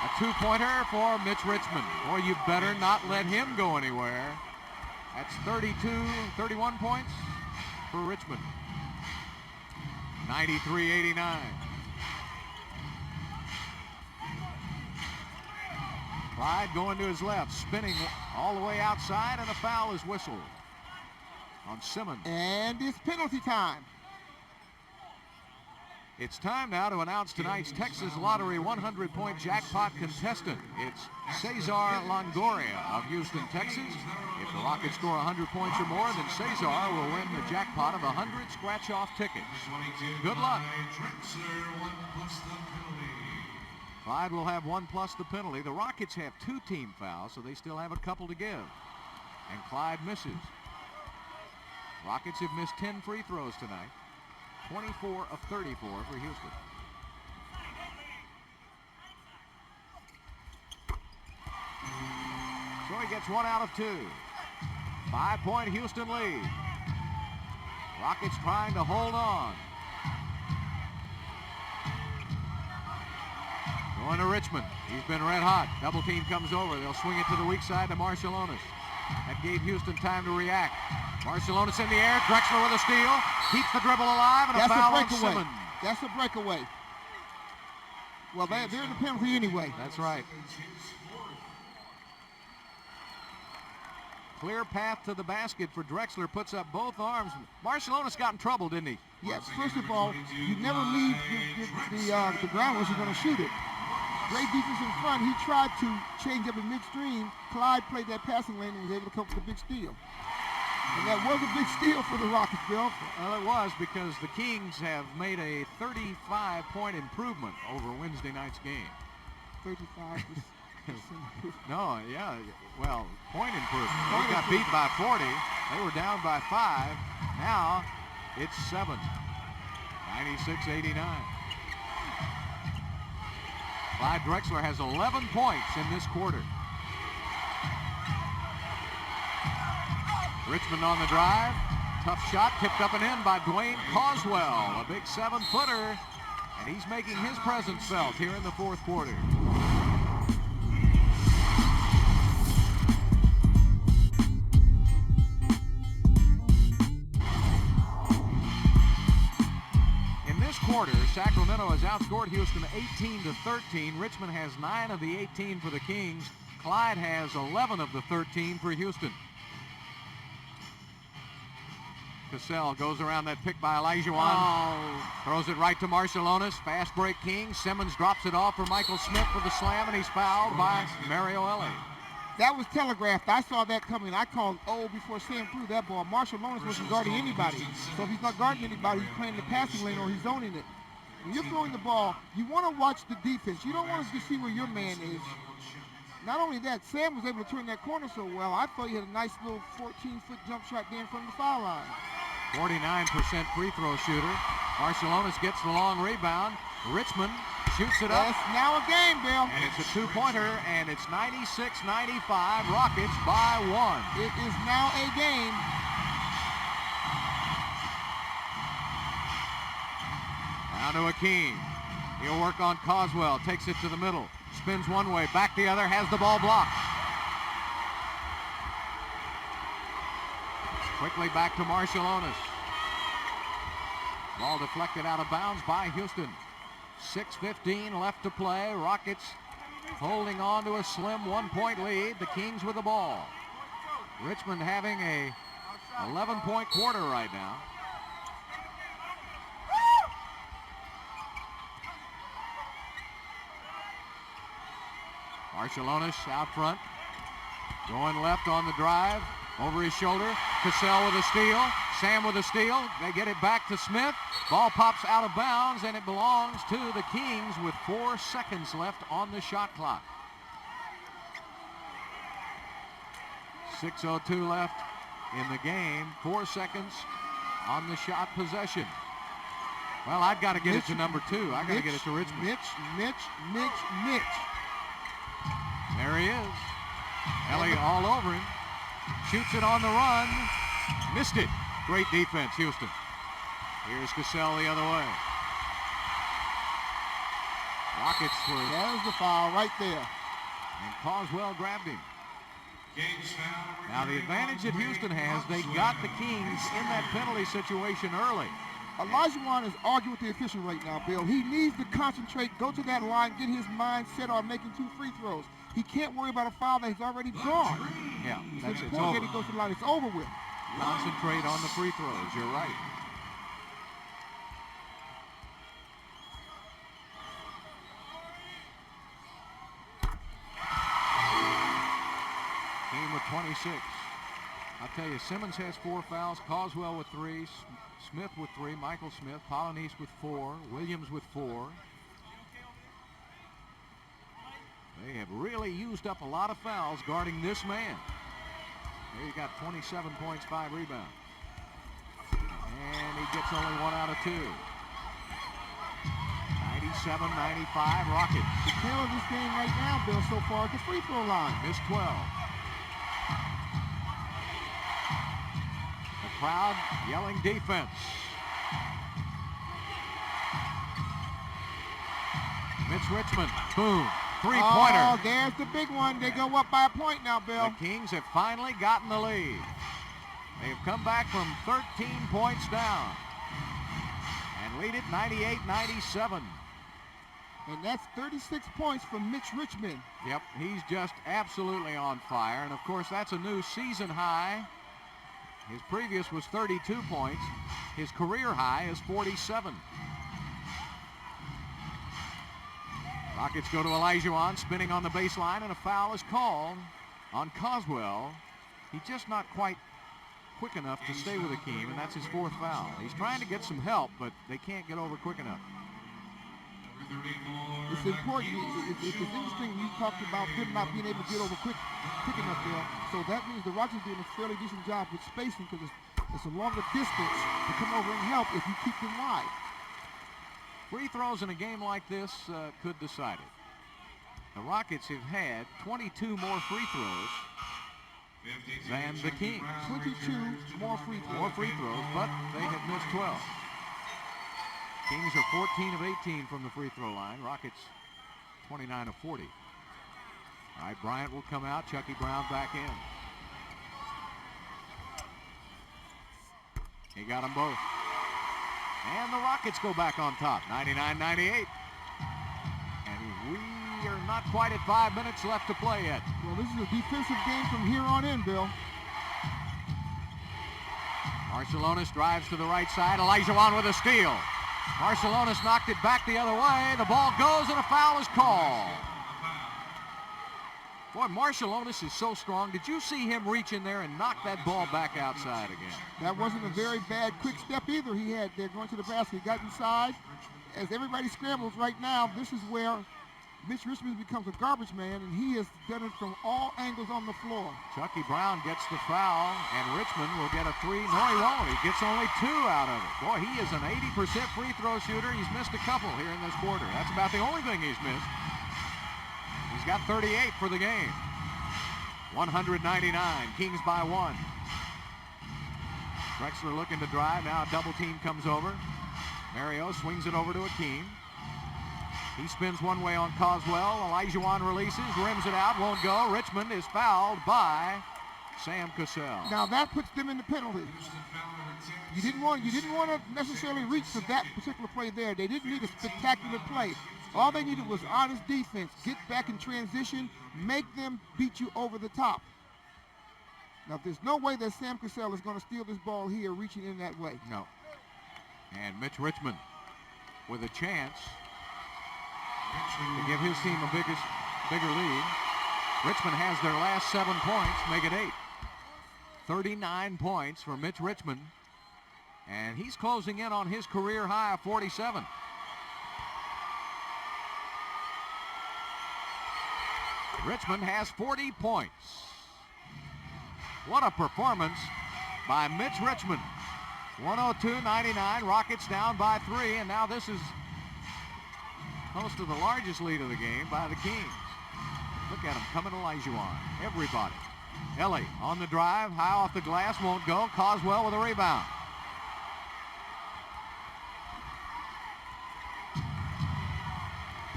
A: A two-pointer for Mitch Richmond. Boy, you better not let him go anywhere. That's 31 points for Richmond. 93-89. Clyde going to his left, spinning all the way outside, and a foul is whistled on Simmons.
B: And it's penalty time.
A: It's time now to announce tonight's Texas Lottery 100-point jackpot contestant. It's Cesar Longoria of Houston, Texas. If the Rockets score 100 points or more, then Cesar will win the jackpot of 100 scratch-off tickets. Good luck. Clyde will have 1 plus the penalty. The Rockets have 2 team fouls, so they still have a couple to give. And Clyde misses. Rockets have missed 10 free throws tonight. 24 of 34 for Houston. So he gets 1 out of 2. 5-point Houston lead. Rockets trying to hold on. Going to Richmond. He's been red hot. Double team comes over. They'll swing it to the weak side to Marshallonis. That gave Houston time to react. Marshallonis in the air. Drexler with a steal. Keeps the dribble alive, and a foul on Simmons.
B: That's a breakaway. Well, they're in the penalty anyway.
A: That's right. Clear path to the basket for Drexler. Puts up both arms. Marshallonis got in trouble, didn't he?
B: Yes. First of all, you never leave the ground unless you're going to shoot it. Great defense in front. He tried to change up in midstream. Clyde played that passing lane and was able to come up with a big steal. And that was a big steal for the Rockets, Bill.
A: Well, it was, because the Kings have made a 35-point improvement over Wednesday night's game.
B: 35%.
A: No, yeah, well, point improvement. They got beat by 40. They were down by 5. Now it's 7. 96-89. Clyde Drexler has 11 points in this quarter. Richmond on the drive. Tough shot, tipped up and in by Dwayne Coswell, a big 7-footer, and he's making his presence felt here in the fourth quarter. In this quarter, Sacramento has outscored Houston 18-13. Richmond has 9 of the 18 for the Kings. Clyde has 11 of the 13 for Houston. Cassell goes around that pick by Olajuwon. Throws it right to Marshallonis. Fast break King. Simmons drops it off for Michael Smith for the slam, and he's fouled by Mario Ellie.
B: That was telegraphed. I saw that coming. I called before Sam threw that ball. Marshallonis wasn't guarding anybody. So if he's not guarding anybody, he's playing the passing lane or he's zoning it. When you're throwing the ball, you want to watch the defense. You don't want to just see where your man is. Not only that, Sam was able to turn that corner so well. I thought he had a nice little 14-foot jump shot there in front of the foul line. 49% free throw shooter. Marshallonis gets the long rebound. Richmond shoots it up. That's now a game, Bill.
A: And it's a 2-pointer, and it's 96-95. Rockets by 1.
B: It is now a game.
A: Down to Akeem. He'll work on Coswell. Takes it to the middle. Spins one way, back the other, has the ball blocked. Quickly back to Marshallonis. Ball deflected out of bounds by Houston. 6:15 left to play. Rockets holding on to a slim 1-point lead. The Kings with the ball. Richmond having a 11-point quarter right now. Marshallonis out front. Going left on the drive. Over his shoulder. Cassell with a steal. Sam with a steal. They get it back to Smith. Ball pops out of bounds, and it belongs to the Kings with 4 seconds left on the shot clock. 6:02 left in the game. 4 seconds on the shot possession. Well, I've got to get it to number 2. I've got to get it to Richmond.
B: Mitch.
A: There he is. Ellie all over him. Shoots it on the run. Missed it. Great defense, Houston. Here's Cassell the other way. Rockets were...
B: There's the foul right there.
A: And Coswell grabbed him. Now the advantage that Houston has, they got the Kings in that penalty situation early.
B: Olajuwon is arguing with the official right now, Bill. He needs to concentrate, go to that line, get his mind set on making 2 free throws. He can't worry about a foul that he's already drawn.
A: Yeah,
B: it's
A: it's
B: important
A: over.
B: that he goes to the line. It's over with.
A: Concentrate on the free throws. You're right. Team with 26. I'll tell you, Simmons has 4 fouls, Coswell with 3, Smith with 3, Michael Smith, Polynice with 4, Williams with 4. They have really used up a lot of fouls guarding this man. There you got 27 points, 5 rebounds. And he gets only 1 out of 2. 97-95 Rockets.
B: The tail of this game right now, Bill, so far at the free throw line.
A: Missed 12. The crowd yelling defense. Mitch Richmond, boom, 3-pointer.
B: Oh, there's the big one. They go up by a point now, Bill.
A: The Kings have finally gotten the lead. They have come back from 13 points down and lead it 98-97.
B: And that's 36 points from Mitch Richmond.
A: Yep, he's just absolutely on fire. And, of course, that's a new season high. His previous was 32 points. His career high is 47. Rockets go to Olajuwon, spinning on the baseline, and a foul is called on Coswell. He's just not quite quick enough to stay with Akeem, and that's his 4th foul. He's trying to get some help, but they can't get over quick enough.
B: It's important. It's interesting you talked about him not being able to get over quick enough there. So that means the Rockets are doing a fairly decent job with spacing because it's a longer distance to come over and help if you keep them wide.
A: Free throws in a game like this could decide it. The Rockets have had 22 more free throws than the Kings.
B: 22 more free throws.
A: More free throws, but they have missed 12. Kings are 14 of 18 from the free throw line. Rockets 29 of 40. All right, Bryant will come out. Chucky Brown back in. He got them both. And the Rockets go back on top, 99-98. And we are not quite at 5 minutes left to play yet.
B: Well, this is a defensive game from here on in, Bill.
A: Marciulionis drives to the right side. Olajuwon with a steal. Marciulionis knocked it back the other way. The ball goes and a foul is called. Boy, Marciulionis is so strong. Did you see him reach in there and knock that ball back outside again?
B: That wasn't a very bad quick step either he had there going to the basket. He got inside. As everybody scrambles right now, this is where Mitch Richmond becomes a garbage man, and he has done it from all angles on the floor.
A: Chucky Brown gets the foul, and Richmond will get a 3. No, he won't. He gets only 2 out of it. Boy, he is an 80% free throw shooter. He's missed a couple here in this quarter. That's about the only thing he's missed. He's got 38 for the game. 199, Kings by 1. Drexler looking to drive. Now a double team comes over. Mario swings it over to Akeem. He spins one way on Coswell. Olajuwon releases, rims it out, won't go. Richmond is fouled by Sam Cassell.
B: Now that puts them in the penalty. You didn't want to necessarily reach for that particular play there. They didn't need a spectacular play. All they needed was honest defense. Get back in transition, make them beat you over the top. Now there's no way that Sam Cassell is going to steal this ball here, reaching in that way.
A: No. And Mitch Richmond with a chance to give his team a bigger lead. Richmond has their last 7 points, make it 8. 39 points for Mitch Richmond, and he's closing in on his career high of 47. Richmond has 40 points. What a performance by Mitch Richmond. 102-99, Rockets down by 3, and now this is close to the largest lead of the game by the Kings. Look at him coming to Olajuwon. Everybody. Ellie on the drive, high off the glass, won't go. Coswell with a rebound.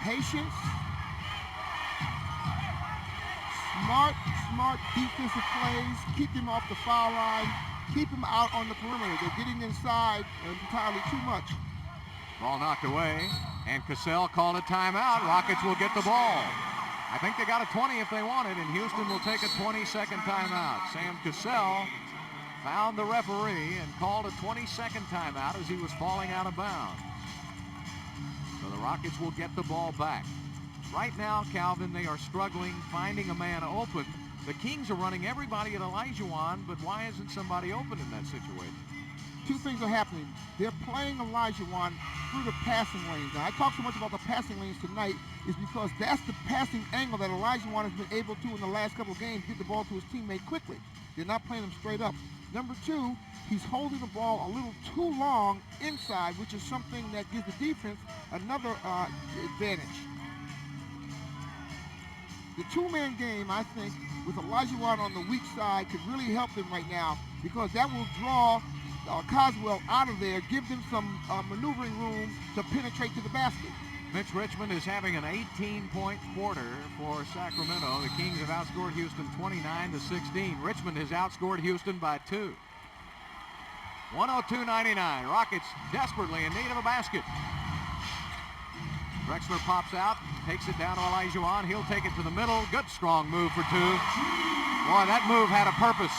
B: Patience. Smart defensive plays. Keep him off the foul line. Keep him out on the perimeter. They're getting inside entirely too much.
A: Ball knocked away, and Cassell called a timeout. Rockets will get the ball. I think they got a 20 if they want it, and Houston will take a 20-second timeout. Sam Cassell found the referee and called a 20-second timeout as he was falling out of bounds. So the Rockets will get the ball back. Right now, Calvin, they are struggling finding a man open. The Kings are running everybody at Olajuwon, but why isn't somebody open in that situation?
B: Two things are happening. They're playing Olajuwon through the passing lanes. Now, I talked so much about the passing lanes tonight is because that's the passing angle that Olajuwon has been able to in the last couple of games get the ball to his teammate quickly. They're not playing him straight up. Number two, he's holding the ball a little too long inside, which is something that gives the defense another advantage. The two-man game, I think, with Olajuwon on the weak side could really help them right now because that will draw Coswell out of there, give them some maneuvering room to penetrate to the basket.
A: Mitch Richmond is having an 18-point quarter for Sacramento. The Kings have outscored Houston 29-16. Richmond has outscored Houston by 2. 102-99. Rockets desperately in need of a basket. Drexler pops out, takes it down to Olajuwon. He'll take it to the middle. Good strong move for 2. Boy, that move had a purpose.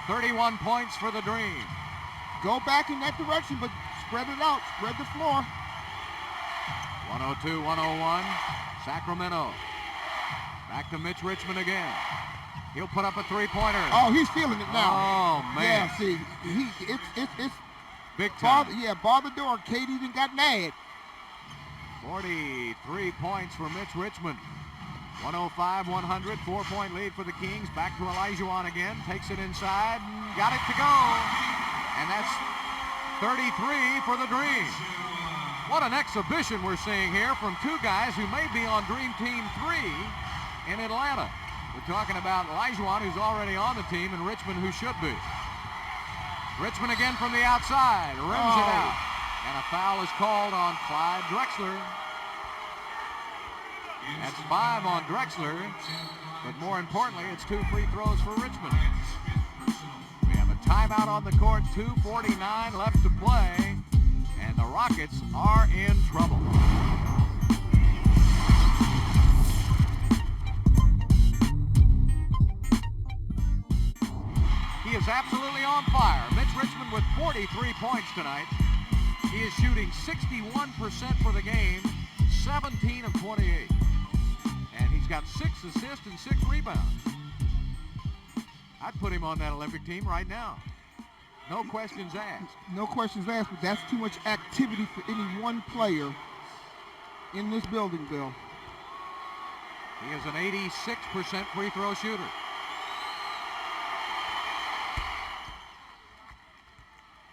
A: 31 points for the Dream.
B: Go back in that direction, but spread it out. Spread the floor.
A: 102-101. Sacramento. Back to Mitch Richmond again. He'll put up a three-pointer.
B: Oh, he's feeling it now.
A: Oh, man.
B: Yeah, see, it's
A: big time.
B: Bar the door. Katie even got mad.
A: 43 points for Mitch Richmond. 105-100, 4-point lead for the Kings. Back to Olajuwon again. Takes it inside. Got it to go. And that's 33 for the Dream. What an exhibition we're seeing here from two guys who may be on Dream Team 3 in Atlanta. We're talking about Olajuwon, who's already on the team, and Richmond, who should be. Richmond again from the outside. Rims it out. And a foul is called on Clyde Drexler. That's 5 on Drexler, but more importantly, it's 2 free throws for Richmond. We have a timeout on the court, 2:49 left to play, and the Rockets are in trouble. He is absolutely on fire. Mitch Richmond with 43 points tonight. He is shooting 61% for the game, 17 of 28. And he's got 6 assists and 6 rebounds. I'd put him on that Olympic team right now. No questions asked.
B: No questions asked, but that's too much activity for any one player in this building, Bill.
A: He is an 86% free throw shooter.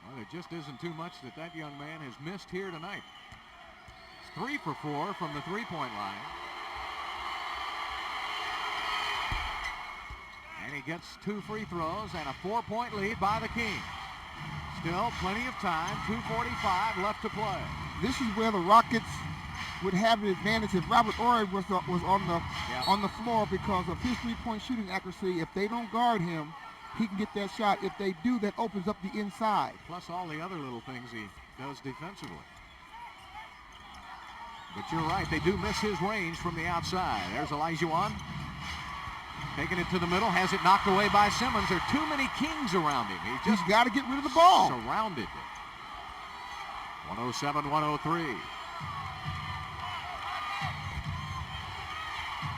A: Well, there just isn't too much that young man has missed here tonight. It's 3 for 4 from the three-point line. And he gets 2 free throws and a 4-point lead by the Kings. Still plenty of time, 2:45 left to play.
B: This is where the Rockets would have an advantage if Robert Horry was on the floor because of his three-point shooting accuracy. If they don't guard him, he can get that shot. If they do, that opens up the inside.
A: Plus all the other little things he does defensively. But you're right, they do miss his range from the outside. There's Olajuwon. Taking it to the middle, has it knocked away by Simmons. There are too many Kings around him.
B: He's got to get rid of the ball.
A: Surrounded. 107-103.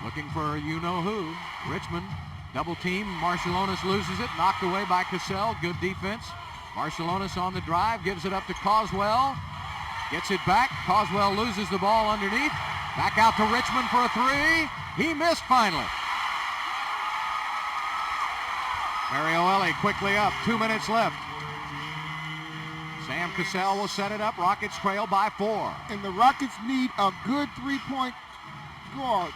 A: Looking for you-know-who. Richmond, double team. Marciulionis loses it. Knocked away by Cassell. Good defense. Marciulionis on the drive. Gives it up to Coswell. Gets it back. Coswell loses the ball underneath. Back out to Richmond for a 3. He missed finally. Mario Ellie quickly up. 2 minutes left. Sam Cassell will set it up. Rockets trail by 4.
B: And the Rockets need a good three-point guard.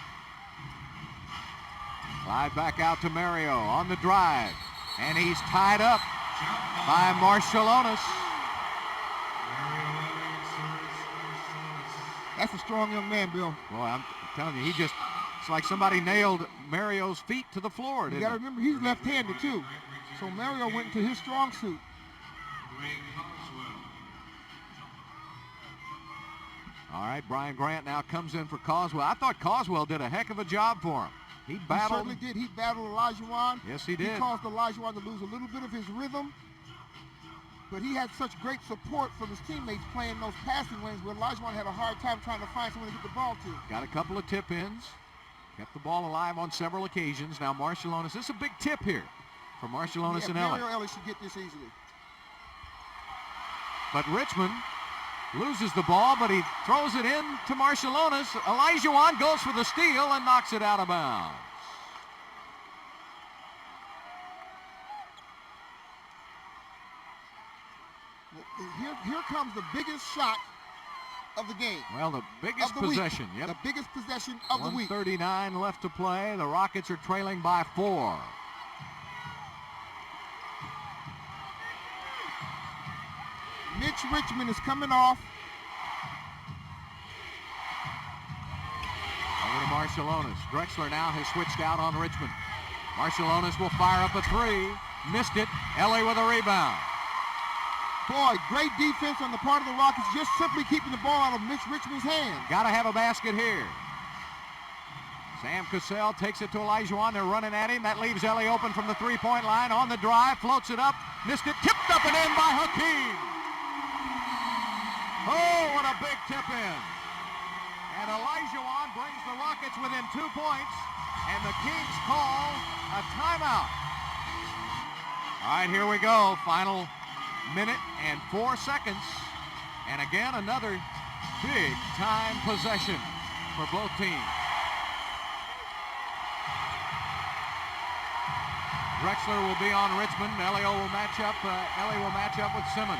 A: Clyde back out to Mario on the drive. And he's tied up by Marciulionis.
B: That's a strong young man, Bill.
A: Boy, I'm telling you, it's like somebody nailed Mario's feet to the floor.
B: You got to remember, he's left-handed, too. So Mario went into his strong suit.
A: All right, Brian Grant now comes in for Coswell. I thought Coswell did a heck of a job for him. He battled.
B: He certainly did. He battled Olajuwon.
A: Yes, he did.
B: He caused Olajuwon to lose a little bit of his rhythm. But he had such great support from his teammates playing those passing lanes where Olajuwon had a hard time trying to find someone to get the ball to.
A: Got a couple of tip-ins. Kept the ball alive on several occasions. Now Marciulionis, this is a big tip here for Marciulionis and Ellie.
B: Mario Ellie should get this easily.
A: But Richmond loses the ball, but he throws it in to Marciulionis. Olajuwon goes for the steal and knocks it out of bounds.
B: Here comes the biggest shot of the game.
A: Well, the biggest possession. Yep.
B: The biggest possession of the week.
A: 1:39 left to play. The Rockets are trailing by 4.
B: Mitch Richmond is coming off.
A: Over to Marciulionis. Drexler now has switched out on Richmond. Marciulionis will fire up a 3. Missed it. Ellie with a rebound.
B: Boy, great defense on the part of the Rockets, just simply keeping the ball out of Mitch Richmond's hands.
A: Got to have a basket here. Sam Cassell takes it to Olajuwon. They're running at him. That leaves Ellie open from the three-point line. On the drive, floats it up. Missed it. Tipped up and in by Hakeem. Oh, what a big tip in. And Olajuwon brings the Rockets within 2 points. And the Kings call a timeout. All right, here we go. Final minute and 4 seconds. And again, another big time possession for both teams. Drexler will be on Richmond. Ellie will match up with Simmons.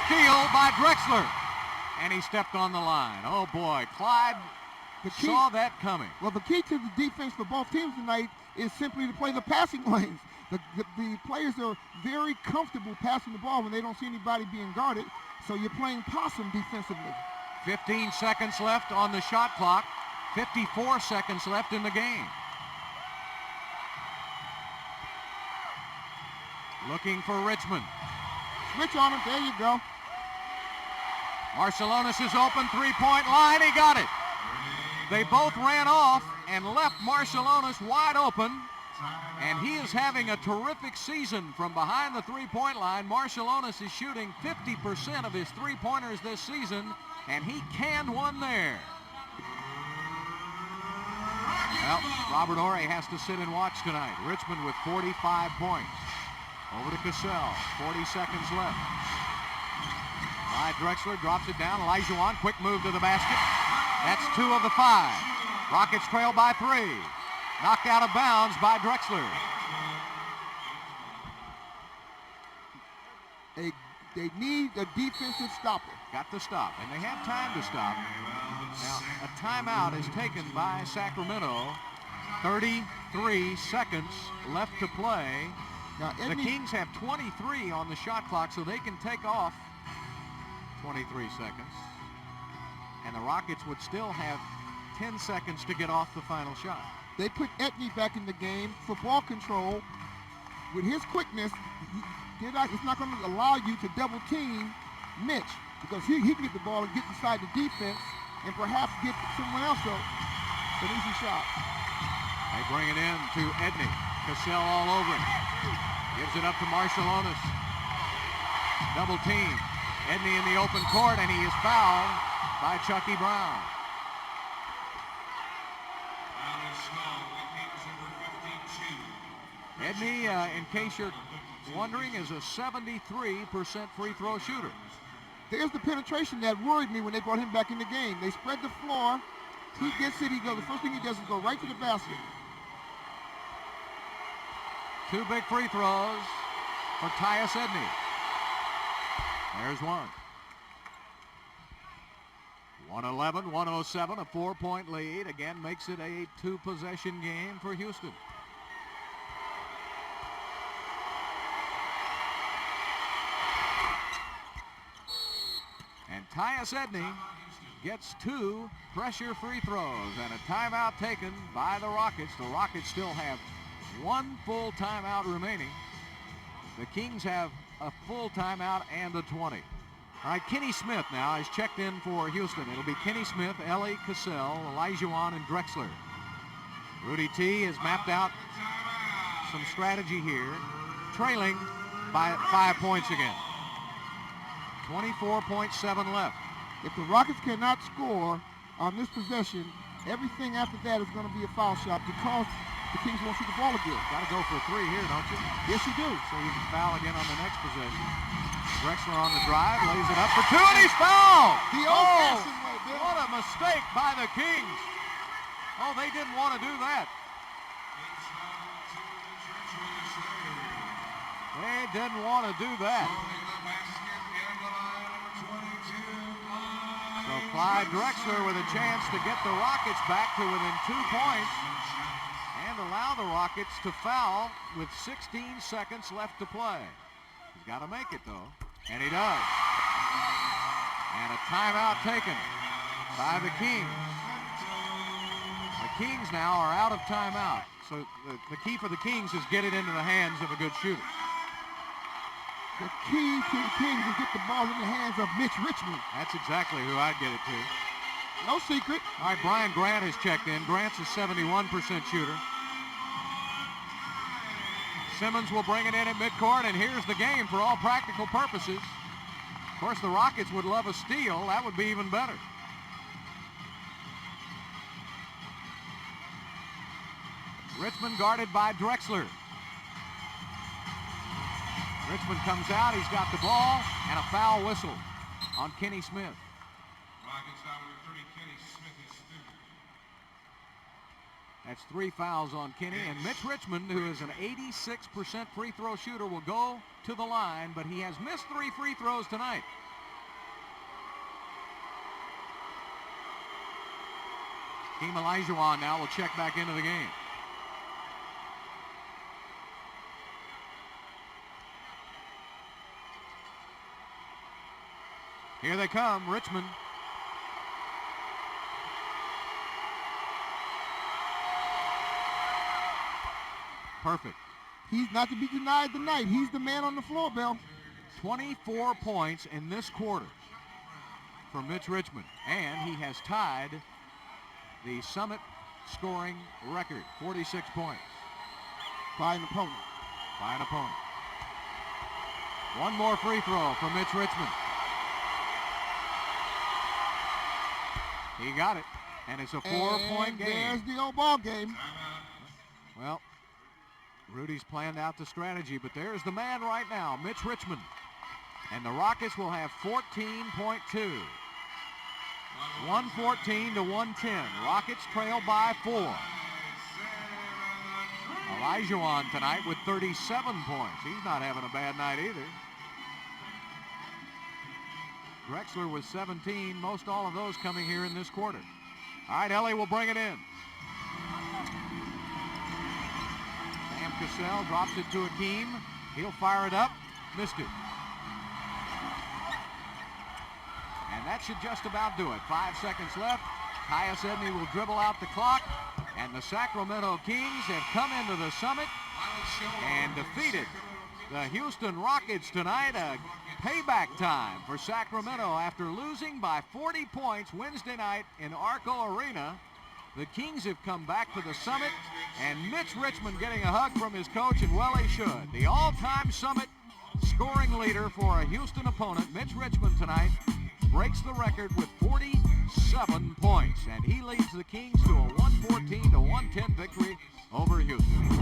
A: Steal by Drexler. And he stepped on the line. Oh boy, Clyde saw that coming.
B: Well, the key to the defense for both teams tonight is simply to play the passing lanes. The players are very comfortable passing the ball when they don't see anybody being guarded, so you're playing possum defensively.
A: 15 seconds left on the shot clock. 54 seconds left in the game. Looking for Richmond.
B: Switch on him. There you go.
A: Marciulionis is open, three-point line. He got it. They both ran off and left Marciulionis wide open. And he is having a terrific season from behind the three-point line. Marciulionis is shooting 50% of his three-pointers this season, and he canned one there. Well, Robert Horry has to sit and watch tonight. Richmond with 45 points. Over to Cassell. 40 seconds left. Clyde Drexler drops it down. Olajuwon, quick move to the basket. That's 2 of the 5. Rockets trail by 3. Knocked out of bounds by Drexler.
B: They need a defensive stopper.
A: Got to stop, and they have time to stop. Now, a timeout is taken by Sacramento. 33 seconds left to play.
B: Now,
A: the Kings have 23 on the shot clock, so they can take off 23 seconds. And the Rockets would still have 10 seconds to get off the final shot.
B: They put Edney back in the game for ball control. With his quickness, it's not going to allow you to double team Mitch, because he can get the ball and get inside the defense and perhaps get someone else an easy shot.
A: They bring it in to Edney. Cassell all over him. Gives it up to Marciulionis. Double team. Edney in the open court, and he is fouled by Chucky Brown. Edney, in case you're wondering, is a 73% free throw shooter.
B: There's the penetration that worried me when they brought him back in the game. They spread the floor. He gets it. The first thing he does is go right to the basket.
A: 2 big free throws for Tyus Edney. There's one. 111-107, a 4-point lead. Again, makes it a 2-possession game for Houston. And Tyus Edney gets 2 pressure free throws and a timeout taken by the Rockets. The Rockets still have 1 full timeout remaining. The Kings have a full timeout and a 20. All right, Kenny Smith now is checked in for Houston. It'll be Kenny Smith, Ellie Cassell, Olajuwon, and Drexler. Rudy T has mapped out some strategy here, trailing by 5 points again. 24.7 left.
B: If the Rockets cannot score on this possession, everything after that is going to be a foul shot because the Kings won't shoot the ball again.
A: Got to go for a 3 here, don't you?
B: Yes, you do.
A: So you can foul again on the next possession. Drexler on the drive, lays it up for 2, and he's fouled!
B: The old-fashioned way, Bill.
A: What a mistake by the Kings. Oh, they didn't want to do that. They didn't want to do that. So Clyde Drexler with a chance to get the Rockets back to within 2 points and allow the Rockets to foul with 16 seconds left to play. He's got to make it, though, and he does. And a timeout taken by the Kings. The Kings now are out of timeout. So the key for the Kings is get it into the hands of a good shooter.
B: The key to the Kings is get the ball in the hands of Mitch Richmond.
A: That's exactly who I'd get it to.
B: No secret.
A: All right, Brian Grant has checked in. Grant's a 71% shooter. Simmons will bring it in at midcourt, and here's the game for all practical purposes. Of course, the Rockets would love a steal. That would be even better. Richmond guarded by Drexler. Richmond comes out. He's got the ball and a foul whistle on Kenny Smith.
C: Rockets foul number 30, Kenny Smith is student.
A: That's 3 fouls on Kenny. And Mitch Richmond, who is an 86% free throw shooter, will go to the line, but he has missed 3 free throws tonight. Team Olajuwon now will check back into the game. Here they come, Richmond. Perfect.
B: He's not to be denied tonight. He's the man on the floor, Bill.
A: 24 points in this quarter for Mitch Richmond. And he has tied the Summit scoring record, 46 points.
B: By an opponent.
A: By an opponent. One more free throw for Mitch Richmond. He got it, and it's a 4-point game.
B: There's the old ball game.
A: Well, Rudy's planned out the strategy, but there's the man right now, Mitch Richmond. And the Rockets will have 14.2. 114 to 110. Rockets trail by 4. Olajuwon tonight with 37 points. He's not having a bad night either. Drexler with 17, most all of those coming here in this quarter. All right, Ellie will bring it in. Sam Cassell drops it to Akeem. He'll fire it up. Missed it. And that should just about do it. 5 seconds left. Tyus Edney will dribble out the clock. And the Sacramento Kings have come into the Summit and defeated the Houston Rockets tonight. A payback time for Sacramento after losing by 40 points Wednesday night in Arco Arena. The Kings have come back to the Summit, and Mitch Richmond getting a hug from his coach, and well, he should. The all-time Summit scoring leader for a Houston opponent, Mitch Richmond tonight, breaks the record with 47 points, and he leads the Kings to a 114 to 110 victory over Houston.